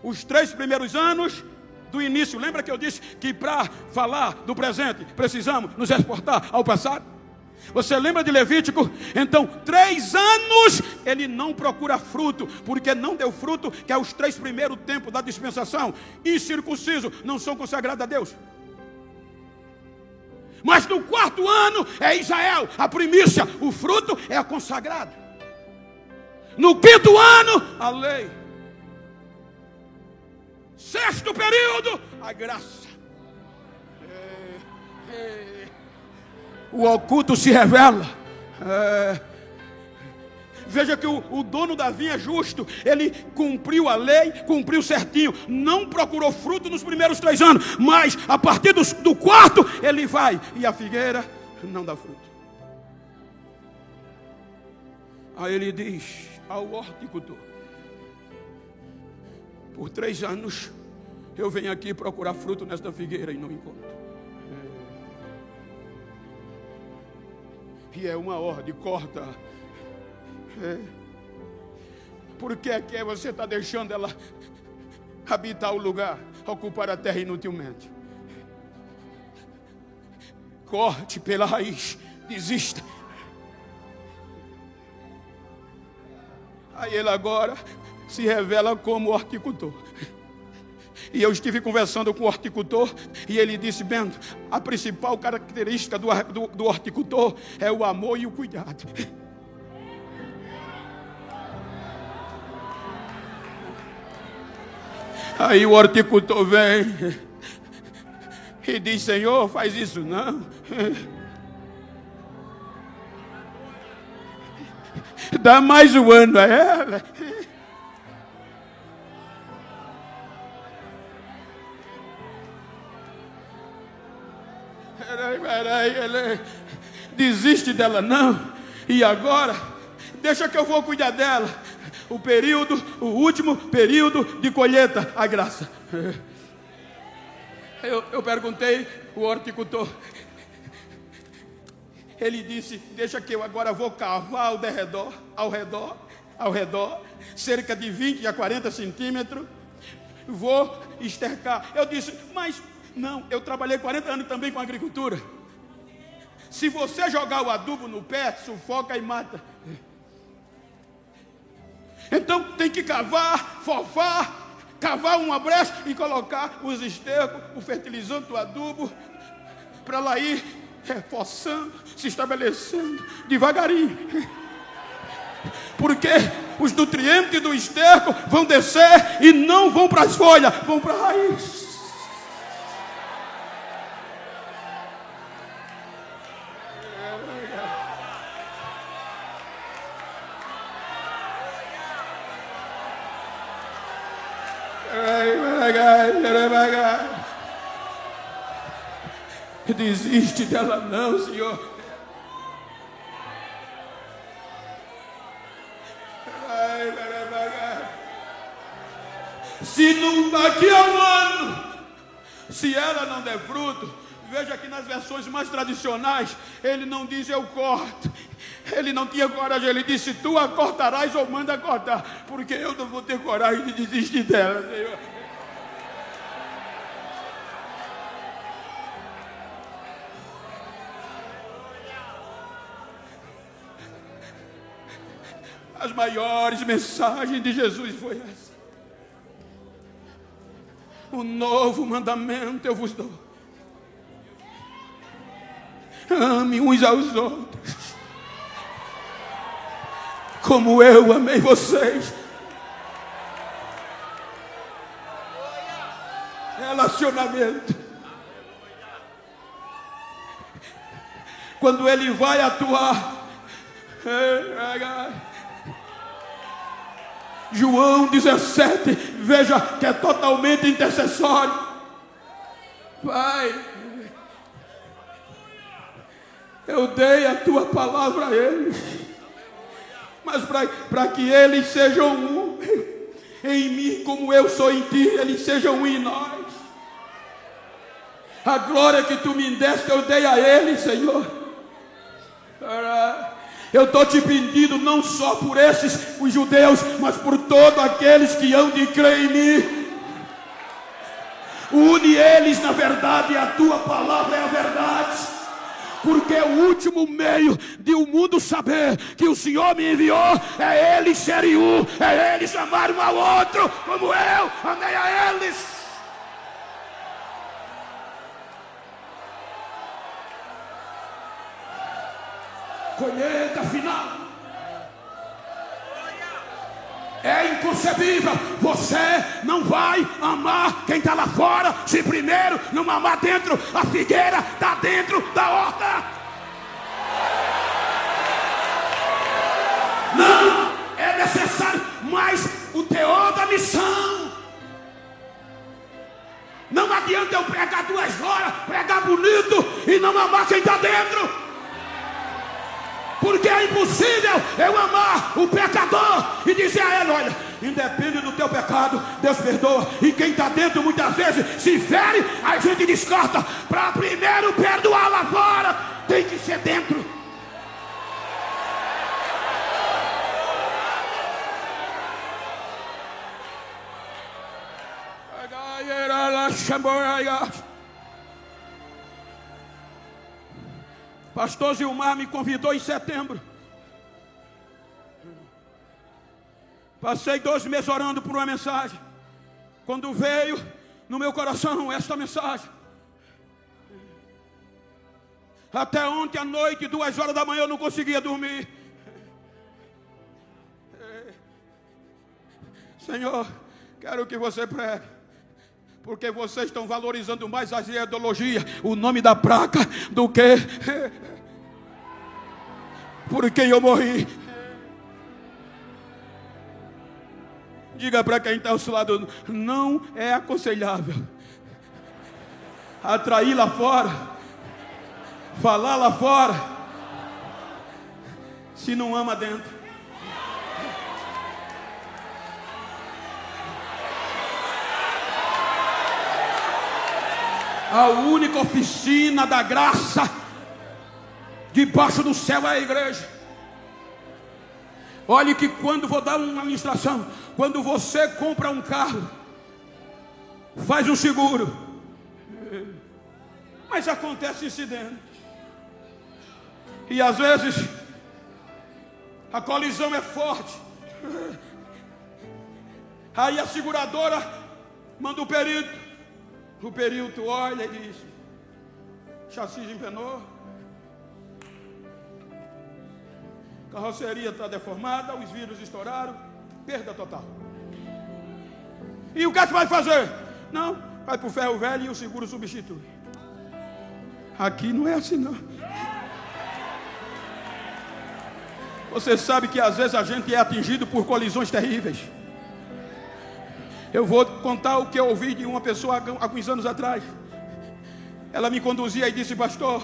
Os 3 primeiros anos do início, lembra que eu disse que para falar do presente precisamos nos exportar ao passado? Você lembra de Levítico? Então 3 anos ele não procura fruto, porque não deu fruto, que é os 3 primeiros tempos da dispensação. Incircunciso não são consagrados a Deus. Mas no 4º ano é Israel, a primícia, o fruto é consagrado. No 5º ano, a lei. 6º período, a graça. O oculto se revela. Veja que o dono da vinha é justo. Ele cumpriu a lei, cumpriu certinho. Não procurou fruto nos primeiros 3 anos, mas a partir do 4º ele vai, e a figueira não dá fruto. Aí ele diz ao horticultor: por 3 anos eu venho aqui procurar fruto nesta figueira e não encontro. E é uma ordem, corta. Por que é que você está deixando ela habitar o lugar, ocupar a terra inutilmente? Corte pela raiz, desista. Aí ele agora se revela como horticultor. E eu estive conversando com o horticultor e ele disse: Bento, a principal característica do horticultor é o amor e o cuidado. Aí o horticultor vem e diz: Senhor, faz isso não. Dá mais um ano a ela. Peraí, desiste dela não. E agora, deixa que eu vou cuidar dela. O último período de colheita, a graça. Eu perguntei o horticultor. Ele disse: deixa que eu agora vou cavar ao redor, cerca de 20 a 40 centímetros. Vou estercar. Eu disse: mas não, eu trabalhei 40 anos também com agricultura. Se você jogar o adubo no pé, sufoca e mata. Então tem que cavar, fofar, cavar uma brecha e colocar os estercos, o fertilizante, o adubo, para lá ir reforçando, se estabelecendo devagarinho. Porque os nutrientes do esterco vão descer e não vão para as folhas, vão para a raiz. Desiste dela não, Senhor. Se não daqui a um ano, se ela não der fruto, veja que nas versões mais tradicionais, ele não diz eu corto. Ele não tinha coragem, ele disse tu a cortarás ou manda cortar, porque eu não vou ter coragem de desistir dela, Senhor. As maiores mensagens de Jesus foi essa. Um novo mandamento eu vos dou: ame uns aos outros, como eu amei vocês. Relacionamento. Quando ele vai atuar, João 17, veja que é totalmente intercessório. Pai, eu dei a tua palavra a eles, mas para que eles sejam um em mim, como eu sou em ti, eles sejam um em nós. A glória que tu me deste, eu dei a eles, Senhor. Eu estou te pedindo não só por esses, os judeus, mas por todos aqueles que hão de crer em mim. Une eles na verdade, a tua palavra é a verdade. Porque o último meio de o mundo saber que o Senhor me enviou é eles serem um, é eles amarem um ao outro, como eu amei a eles. Colheita final. É inconcebível. Você não vai amar quem está lá fora se primeiro não amar dentro. A figueira está dentro da horta. Não é necessário mais o teor da missão. Não adianta eu pregar 2 horas, pregar bonito e não amar quem está dentro. Porque é impossível eu amar o pecador e dizer a ele: olha, independe do teu pecado, Deus perdoa. E quem está dentro muitas vezes se fere, a gente descarta. Para primeiro perdoar lá fora, tem que ser dentro. Pastor Zilmar me convidou em setembro. Passei 2 meses orando por uma mensagem. Quando veio no meu coração esta mensagem, até ontem à noite, 2 horas da manhã, eu não conseguia dormir. Senhor, quero que você pregue, porque vocês estão valorizando mais a ideologia, o nome da placa, do que por quem eu morri. Diga para quem está ao seu lado: não é aconselhável atrair lá fora, falar lá fora, se não ama dentro. A única oficina da graça debaixo do céu é a igreja. Olhe que quando vou dar uma ministração, quando você compra um carro, faz um seguro, mas acontece incidente, e às vezes a colisão é forte, aí a seguradora manda o perito olha e diz: chassi empenou, carroceria está deformada, os vidros estouraram, perda total. E o que é que vai fazer? Não, vai para o ferro velho e o seguro substitui. Aqui não é assim não. Você sabe que às vezes a gente é atingido por colisões terríveis. Eu vou contar o que eu ouvi de uma pessoa há alguns anos atrás. Ela me conduzia e disse: pastor,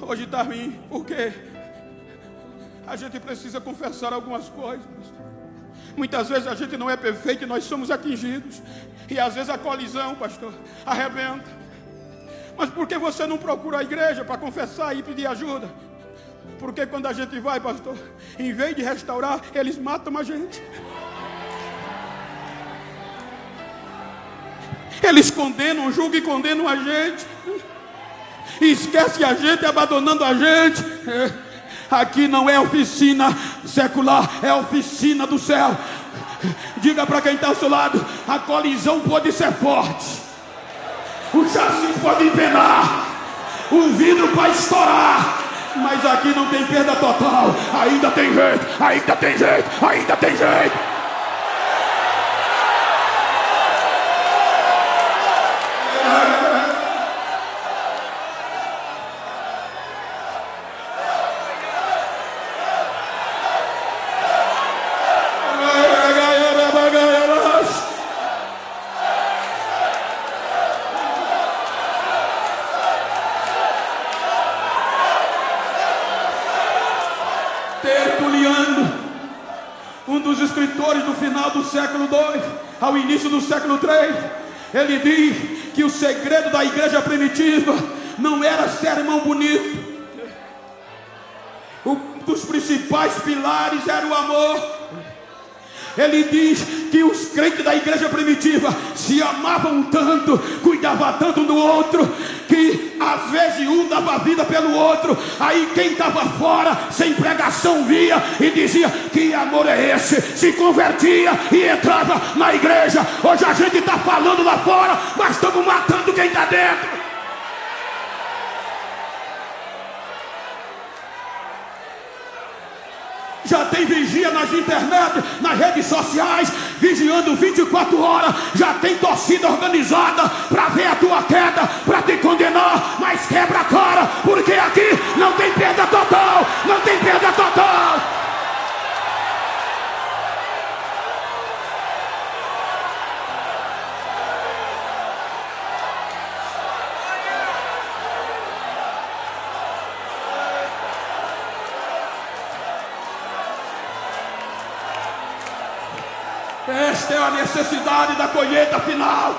hoje está ruim, porque a gente precisa confessar algumas coisas. Muitas vezes a gente não é perfeito e nós somos atingidos. E às vezes a colisão, pastor, arrebenta. Mas por que você não procura a igreja para confessar e pedir ajuda? Porque quando a gente vai, pastor, em vez de restaurar, eles matam a gente. Eles condenam, julgam e condenam a gente. E esquece a gente, abandonando a gente. Aqui não é oficina secular, é oficina do céu. Diga para quem está ao seu lado: a colisão pode ser forte, o chassi pode empenar, o vidro pode estourar, mas aqui não tem perda total. Ainda tem jeito, ainda tem jeito, ainda tem jeito. Tertuliano, um dos escritores do final do século II ao início do século III, ele diz que o segredo da igreja primitiva não era sermão bonito. Um dos principais pilares era o amor. Ele diz que os crentes da igreja primitiva se amavam tanto, cuidavam tanto um do outro, que às vezes um dava a vida pelo outro. Aí quem estava fora, sem pregação, via e dizia: que amor é esse? Se convertia e entrava na igreja. Hoje a gente está falando lá fora, mas estamos matando quem está dentro. Já tem vigia nas internet, nas redes sociais, vigiando 24 horas. Já tem torcida organizada para ver a tua queda, para te condenar. Mas quebra a cara, porque aqui não tem perda total. Não tem perda total. Esta é a necessidade da colheita final.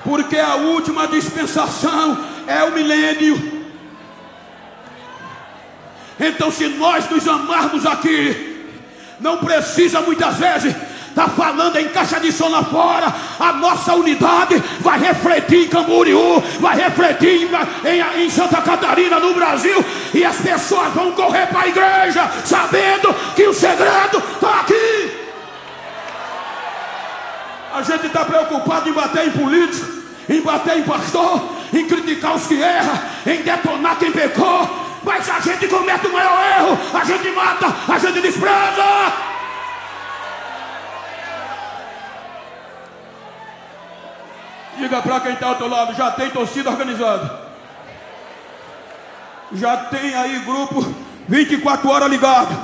Porque a última dispensação é o milênio. Então, se nós nos amarmos aqui, não precisa muitas vezes está falando em caixa de som lá fora. A nossa unidade vai refletir em Camboriú, vai refletir em Santa Catarina, no Brasil, e as pessoas vão correr para a igreja sabendo que o segredo está aqui. A gente está preocupado em bater em político, em bater em pastor, em criticar os que erram, em detonar quem pecou. Mas a gente comete o maior erro, a gente mata, a gente despreza. Diga para quem está ao teu lado: já tem torcida organizada, já tem aí grupo 24 horas ligado,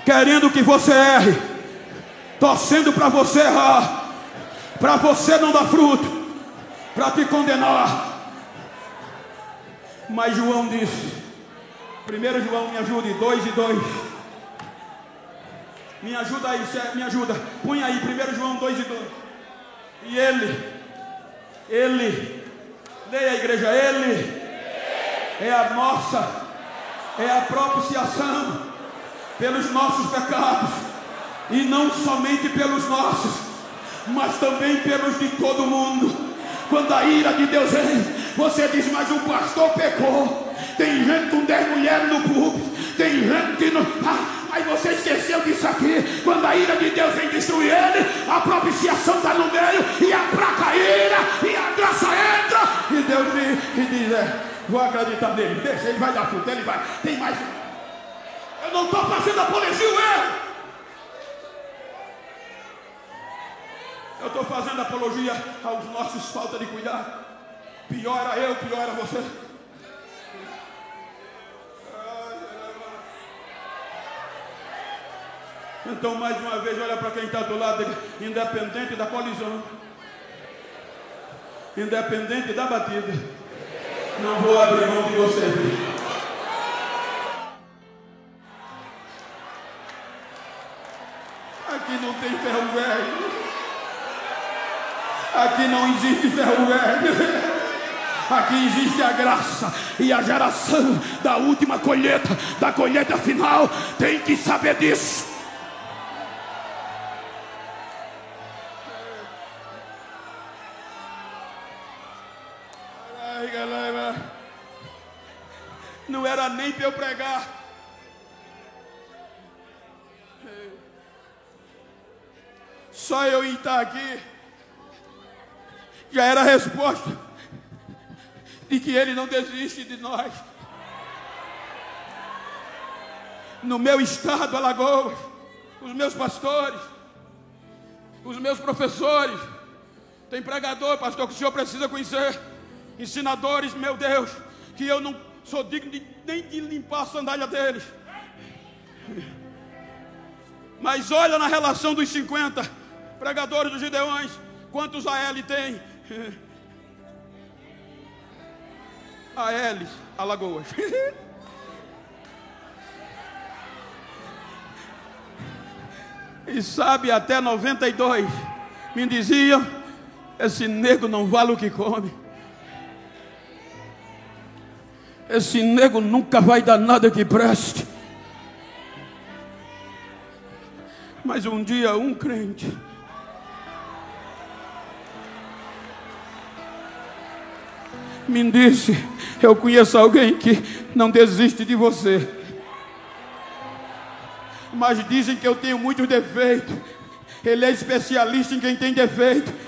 querendo que você erre, torcendo para você errar, para você não dar fruto, para te condenar. Mas João disse, 1 João, me ajude, 2 e 2. Me ajuda aí, me ajuda. Põe aí, 1 João 2 e 2. E ele, leia a igreja, ele é a nossa, é a propiciação pelos nossos pecados, e não somente pelos nossos, mas também pelos de todo mundo. Quando a ira de Deus vem, você diz: mas o pastor pecou. Tem gente com 10 mulheres no púlpito, tem gente que não... Aí você esqueceu disso aqui. Quando a ira de Deus vem destruir ele, a propiciação está no meio, e a placa ira, e a graça entra, e Deus diz: vou acreditar nele, deixa, ele vai dar fruto, ele vai. Tem mais. Eu não estou fazendo apologia ao erro, eu estou fazendo apologia aos nossos falta de cuidado. Pior era eu, pior era você. Então, mais uma vez, olha para quem está do lado, independente da colisão, independente da batida, não vou abrir mão de você. Aqui não tem ferro velho. Aqui não existe ferro velho. Aqui existe a graça, e a geração da última colheita, da colheita final, tem que saber disso. Não era nem para eu pregar. Só eu estar aqui já era a resposta de que Ele não desiste de nós. No meu estado, Alagoas, os meus pastores, os meus professores, tem pregador, pastor, que o senhor precisa conhecer, ensinadores, meu Deus, que eu não sou digno nem de limpar a sandália deles. Mas olha na relação dos 50 pregadores dos Gideões, quantos AL tem? AL, Alagoas. E sabe, até 92 me diziam: esse nego não vale o que come. Esse nego nunca vai dar nada que preste. Mas um dia um crente me disse: eu conheço alguém que não desiste de você, mas dizem que eu tenho muitos defeitos. Ele é especialista em quem tem defeito.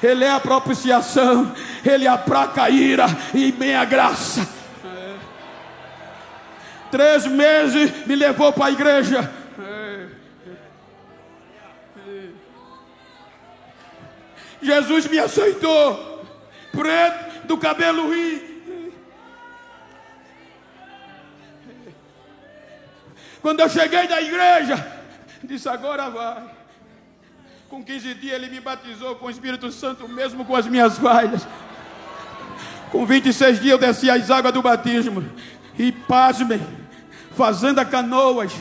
Ele é a propiciação, Ele aplaca a ira e meia graça. 3 meses me levou para a igreja. Jesus me aceitou, preto, do cabelo rio. Quando eu cheguei da igreja, disse: agora vai. Com 15 dias ele me batizou com o Espírito Santo, mesmo com as minhas falhas. Com 26 dias eu desci as águas do batismo. E pasmem, Fazenda Canoas,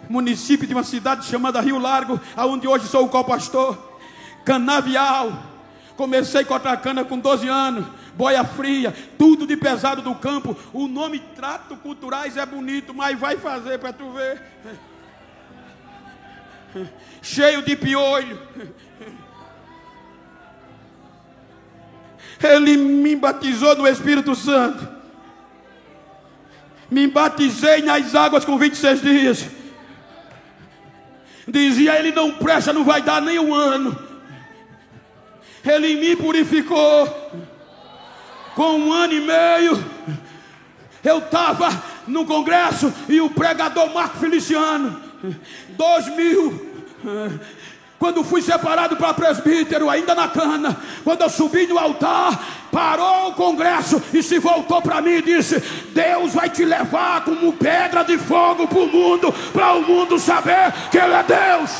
município de uma cidade chamada Rio Largo, aonde hoje sou o co-pastor. Canavial, comecei a cortar cana com 12 anos. Boia fria, tudo de pesado do campo. O nome Trato Culturais é bonito, mas vai fazer para tu ver. Cheio de piolho. Ele me batizou no Espírito Santo. Me batizei nas águas com 26 dias. Dizia: ele não presta, não vai dar nem um ano. Ele me purificou. Com 1 ano e meio, eu estava no congresso e o pregador Marco Feliciano, 2000, quando fui separado para presbítero, ainda na cana, quando eu subi no altar, parou o congresso e se voltou para mim e disse: Deus vai te levar como pedra de fogo para o mundo saber que Ele é Deus.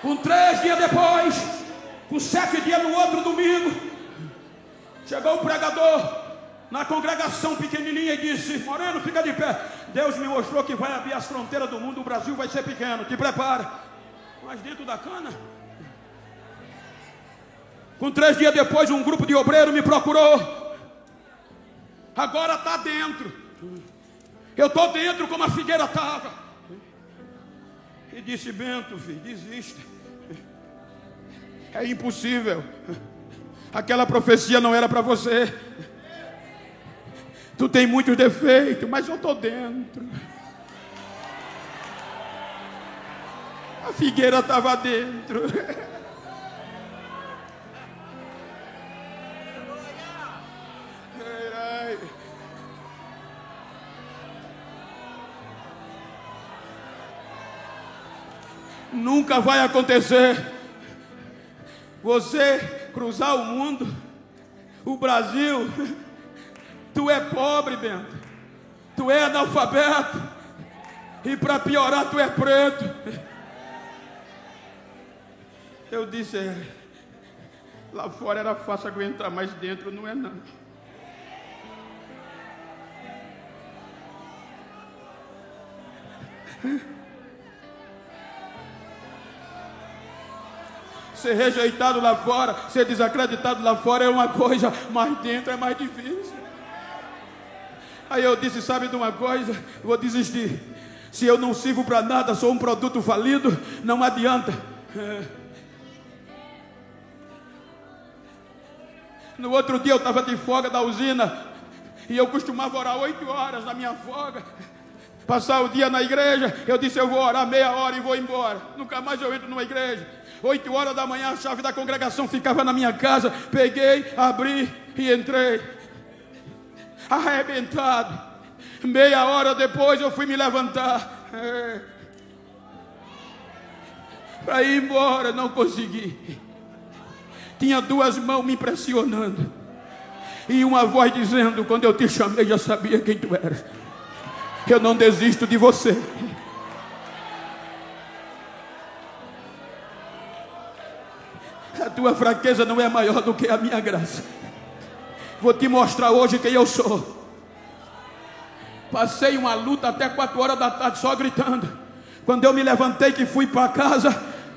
Com 3 dias depois, com 7 dias no outro domingo, chegou o pregador na congregação pequenininha e disse: Moreno, fica de pé. Deus me mostrou que vai abrir as fronteiras do mundo, o Brasil vai ser pequeno, te prepara. Mas dentro da cana, com 3 dias depois, um grupo de obreiros me procurou. Agora está dentro. Eu estou dentro como a figueira estava. E disse: Bento, filho, desista. É impossível. Aquela profecia não era para você. Tu tem muitos defeitos, mas eu estou dentro. A figueira estava dentro. Nunca vai acontecer você cruzar o mundo, o Brasil, tu é pobre, Bento, tu é analfabeto, e para piorar tu é preto. Eu disse, lá fora era fácil aguentar, mas dentro não é não. Ser rejeitado lá fora, ser desacreditado lá fora é uma coisa, mas dentro é mais difícil. Aí eu disse, sabe de uma coisa? Vou desistir. Se eu não sirvo para nada, sou um produto falido, não adianta. No outro dia eu estava de folga da usina, e eu costumava orar 8 horas na minha folga, passar o dia na igreja. Eu disse, eu vou orar meia hora e vou embora, nunca mais eu entro numa igreja. 8 horas da manhã a chave da congregação ficava na minha casa, peguei, abri e entrei, arrebentado. Meia hora depois eu fui me levantar para ir embora, não consegui. Tinha 2 mãos me impressionando e uma voz dizendo, quando eu te chamei já sabia quem tu eras. Eu não desisto de você. A tua fraqueza não é maior do que a minha graça. Vou te mostrar hoje quem eu sou. Passei uma luta até 4 horas da tarde só gritando. Quando eu me levantei que fui para casa,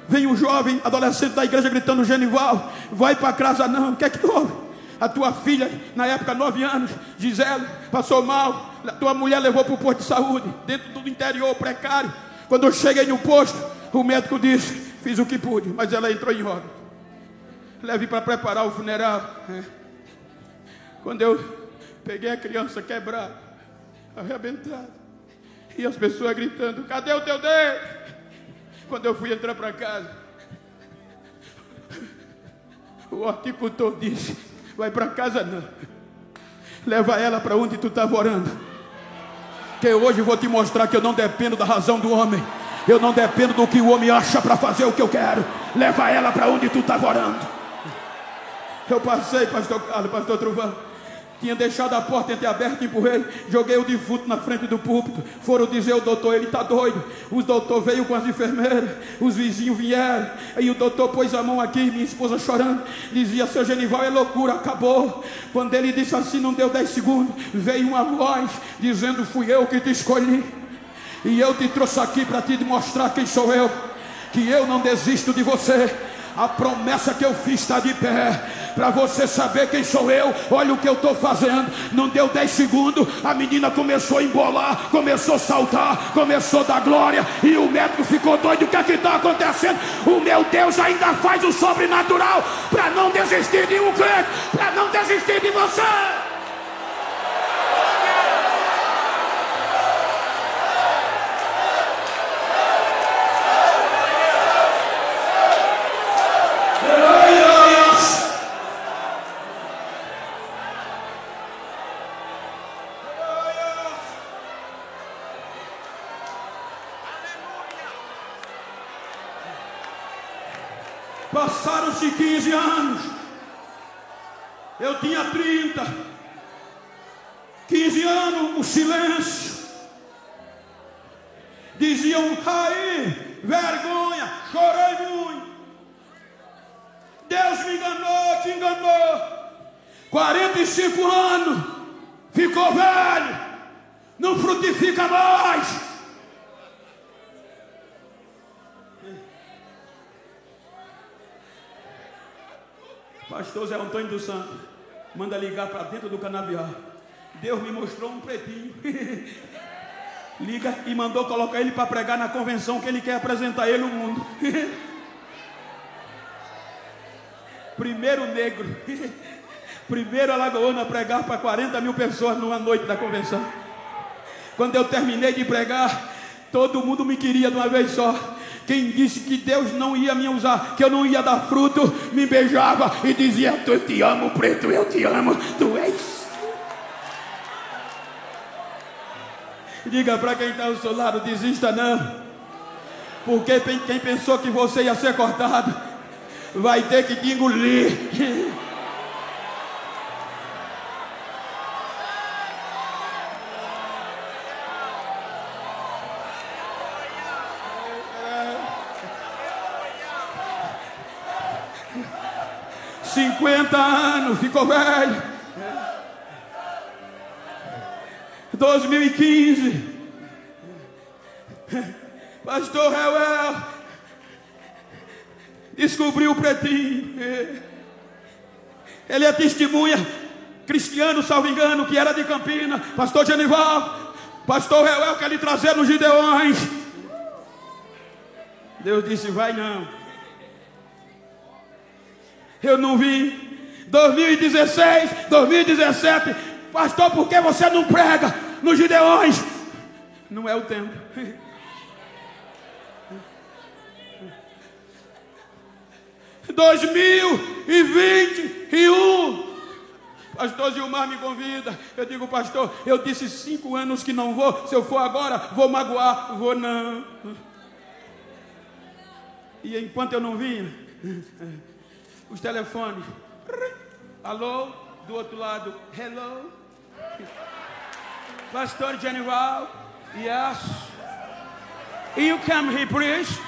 vem um jovem adolescente da igreja gritando, Genival, vai para casa não. O que é que houve? A tua filha, na época 9 anos, Gisele, passou mal. A tua mulher levou para o posto de saúde, dentro do interior precário. Quando eu cheguei no posto, o médico disse, fiz o que pude, mas ela entrou em óbito. Leve para preparar o funeral. Quando eu peguei a criança quebrada, arrebentada, e as pessoas gritando, cadê o teu Deus? Quando eu fui entrar para casa, o horticultor disse, vai para casa não, leva ela para onde tu estava orando, que hoje eu vou te mostrar que eu não dependo da razão do homem, eu não dependo do que o homem acha para fazer o que eu quero. Leva ela para onde tu estava orando. Eu passei, pastor Carlos, pastor Trovão, tinha deixado a porta entreaberta, empurrei, joguei o defunto na frente do púlpito. Foram dizer ao doutor, ele está doido. O doutor veio com as enfermeiras, os vizinhos vieram, aí o doutor pôs a mão aqui, minha esposa chorando, dizia, seu Genival, é loucura, acabou. Quando ele disse assim, não deu 10 segundos, veio uma voz dizendo, fui eu que te escolhi, e eu te trouxe aqui para te mostrar quem sou eu, que eu não desisto de você. A promessa que eu fiz está de pé. Para você saber quem sou eu, olha o que eu estou fazendo. Não deu 10 segundos, a menina começou a embolar, começou a saltar, começou a dar glória, e o médico ficou doido. O que é que está acontecendo? O meu Deus ainda faz o sobrenatural para não desistir de um crente, para não desistir de você. Passaram-se 15 anos, eu tinha 30, 15 anos, o silêncio, diziam, aí, vergonha, chorei muito, Deus me enganou, te enganou, 45 anos, ficou velho, não frutifica mais. Pastor Zé Antônio dos Santos manda ligar para dentro do canavial. Deus me mostrou um pretinho. Liga e mandou colocar ele para pregar na convenção que ele quer apresentar ele ao mundo. Primeiro negro, primeiro alagoano a pregar para 40 mil pessoas numa noite da convenção. Quando eu terminei de pregar, todo mundo me queria de uma vez só. Quem disse que Deus não ia me usar, que eu não ia dar fruto, me beijava e dizia, eu te amo, preto, eu te amo, tu és. Diga para quem está ao seu lado, desista não. Porque quem pensou que você ia ser cortado, vai ter que te engolir. anos, ficou velho. 2015, pastor Reuel descobriu o pretinho. Ele é testemunha, cristiano, salvo engano, que era de Campina. Pastor Genival, pastor Reuel quer lhe trazer nos Gideões. Deus disse: vai não. Eu não vim. 2016, 2017, pastor, por que você não prega nos Gideões? Não é o tempo. 2021, pastor Gilmar me convida. Eu digo: pastor, eu disse 5 anos que não vou. Se eu for agora, vou magoar. Vou não. E enquanto eu não vinha, os telefones, alô, do outro lado, hello, pastor Genival, yes, you come here, please,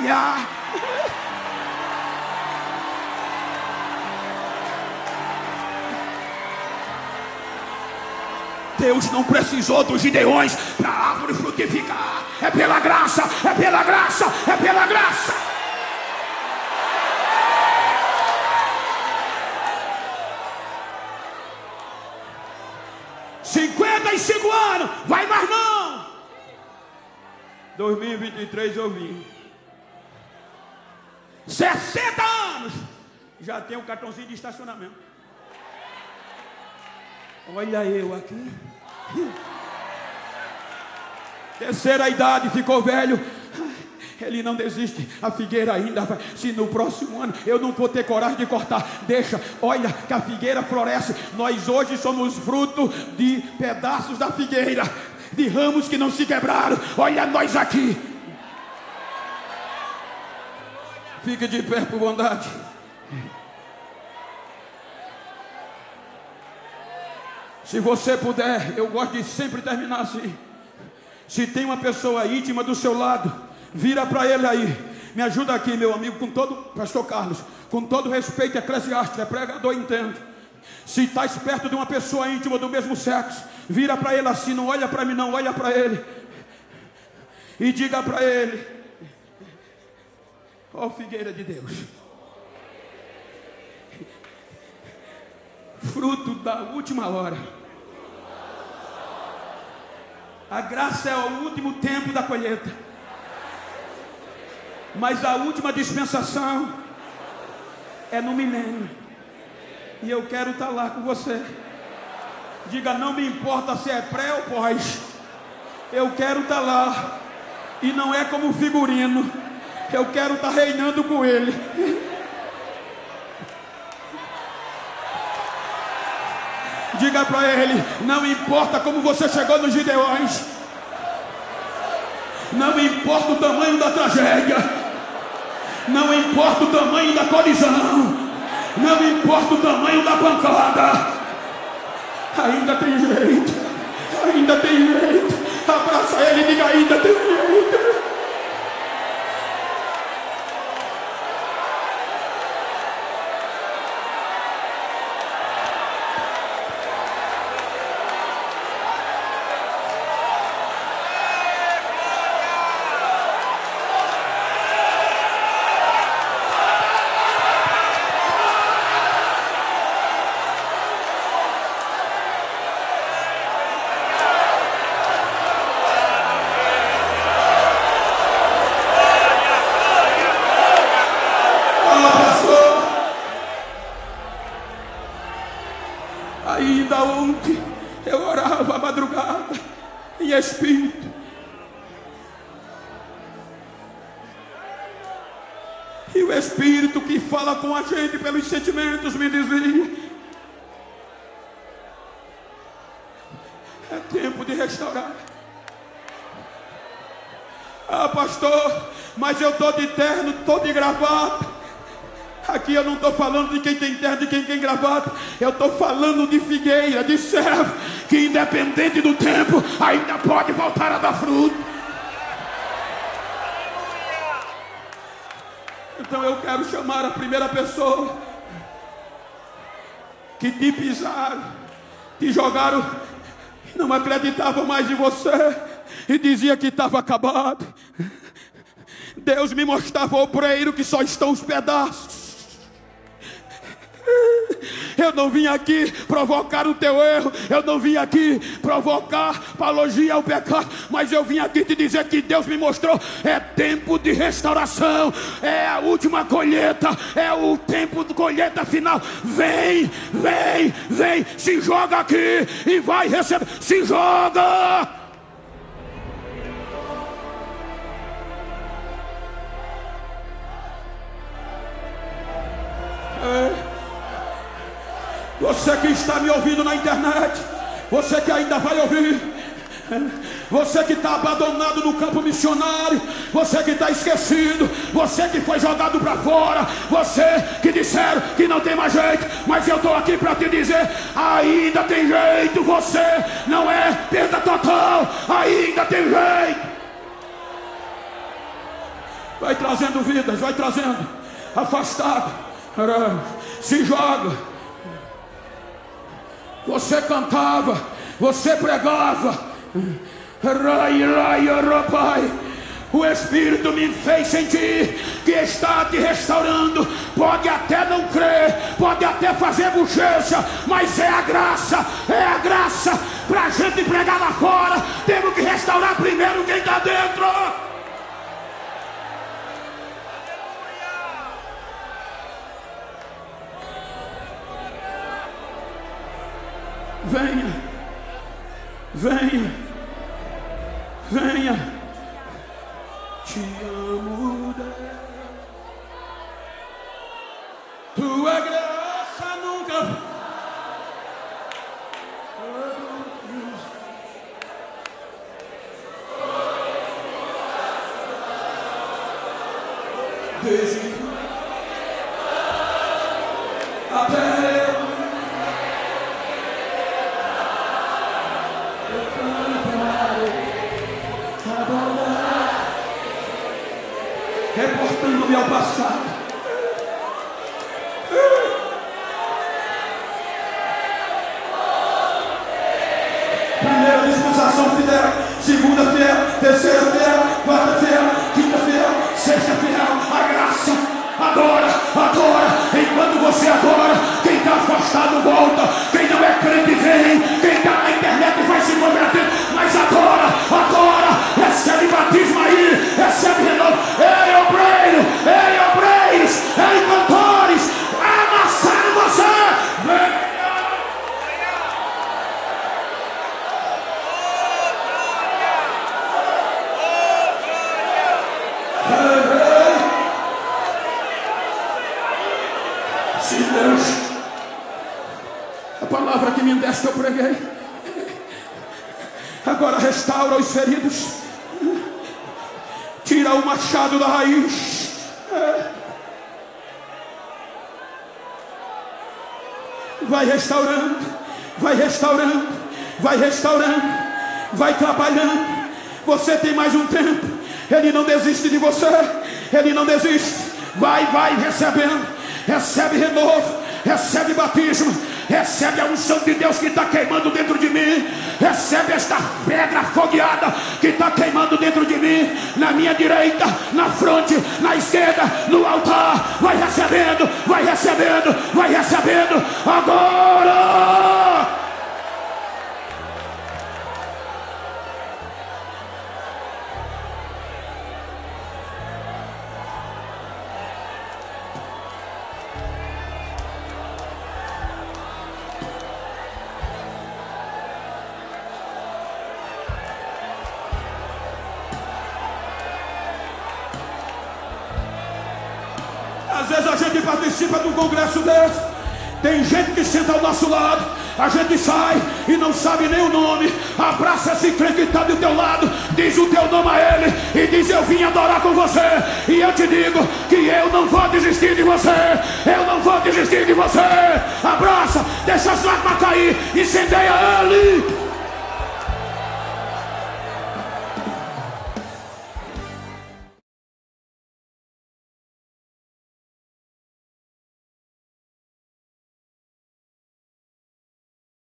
yeah. Deus não precisou dos Gideões para a árvore frutificar. É pela graça, é pela graça, é pela graça. Cinco anos, vai mais não. 2023 eu vim. 60 anos, já tenho um cartãozinho de estacionamento. Olha eu aqui. Terceira idade, ficou velho. Ele não desiste, a figueira ainda vai. Se no próximo ano eu não vou ter coragem de cortar, deixa, olha que a figueira floresce. Nós hoje somos fruto de pedaços da figueira, de ramos que não se quebraram. Olha nós aqui. Fique de pé por bondade. Se você puder, eu gosto de sempre terminar assim. Se tem uma pessoa íntima do seu lado, vira para ele aí. Me ajuda aqui, meu amigo, com todo, pastor Carlos, com todo respeito eclesiástico, é pregador, entendo. Se está perto de uma pessoa íntima do mesmo sexo, vira para ele assim, não olha para mim não, olha para ele. E diga para ele: ó figueira de Deus, fruto da última hora. A graça é o último tempo da colheita, mas a última dispensação é no milênio. E eu quero estar lá com você. Diga: não me importa se é pré ou pós, eu quero estar lá. E não é como figurino, eu quero estar reinando com ele. Diga para ele: não importa como você chegou nos Gideões, não importa o tamanho da tragédia, não importa o tamanho da colisão, não importa o tamanho da pancada, ainda tem jeito, ainda tem jeito. Abraça ele e diga: ainda tem jeito. Ainda ontem eu orava à madrugada em espírito. E o Espírito que fala com a gente pelos sentimentos me dizia: é tempo de restaurar. Ah, pastor, mas eu estou de terno, estou de gravata. Aqui eu não estou falando de quem tem terra, de quem tem gravata. Eu estou falando de figueira, de servo, que independente do tempo, ainda pode voltar a dar fruto. Então eu quero chamar a primeira pessoa que te pisaram, te jogaram, não acreditavam mais em você e dizia que estava acabado. Deus me mostrava o obreiro que só estão os pedaços. Eu não vim aqui provocar o teu erro, eu não vim aqui provocar apologia ao pecado, mas eu vim aqui te dizer que Deus me mostrou, é tempo de restauração, é a última colheita, é o tempo de colheita final. Vem, vem, vem, se joga aqui e vai receber, se joga. Você que está me ouvindo na internet, você que ainda vai ouvir, você que está abandonado no campo missionário, você que está esquecido, você que foi jogado para fora, você que disseram que não tem mais jeito, mas eu estou aqui para te dizer, ainda tem jeito, você não é perda total, ainda tem jeito. Vai trazendo vidas, vai trazendo, afastado, se joga. Você cantava, você pregava, o Espírito me fez sentir que está te restaurando. Pode até não crer, pode até fazer bochecha, mas é a graça para a gente pregar lá fora. Temos que restaurar primeiro quem está dentro. Venha, venha, venha, te amo, Deus. Tua graça nunca até reportando-me ao passado. Primeira dispensação fiel, segunda fiel, terceira fiel, quarta fiel, quinta fiel, sexta fiel. A graça, adora, adora. Enquanto você adora, quem está afastado volta, quem não é crente vem, quem está na internet vai se converter, mas adora, adora. Recebe batismo aí, recebe renovo. Ei, obreiros, ei, cantores, amassaram você. Venha. Se Deus, a palavra que me deste eu preguei, agora restaura os feridos, tira o machado da raiz. Vai restaurando, vai restaurando, vai restaurando, vai trabalhando. Você tem mais um tempo. Ele não desiste de você, ele não desiste. Vai recebendo, recebe renovo, recebe batismo, recebe a unção de Deus que está queimando dentro de mim, recebe esta pedra fogueada que está queimando dentro de mim, na minha direita, na fronte, na esquerda, no altar. Vai recebendo, vai recebendo, vai recebendo agora. Às vezes a gente participa de um congresso desse, tem gente que senta ao nosso lado A gente sai e não sabe nem o nome. Abraça esse crente que está do teu lado, diz o teu nome a ele e diz: eu vim adorar com você. E eu te digo que eu não vou desistir de você. Eu não vou desistir de você. Abraça, deixa as lágrimas cair, incendeia ele.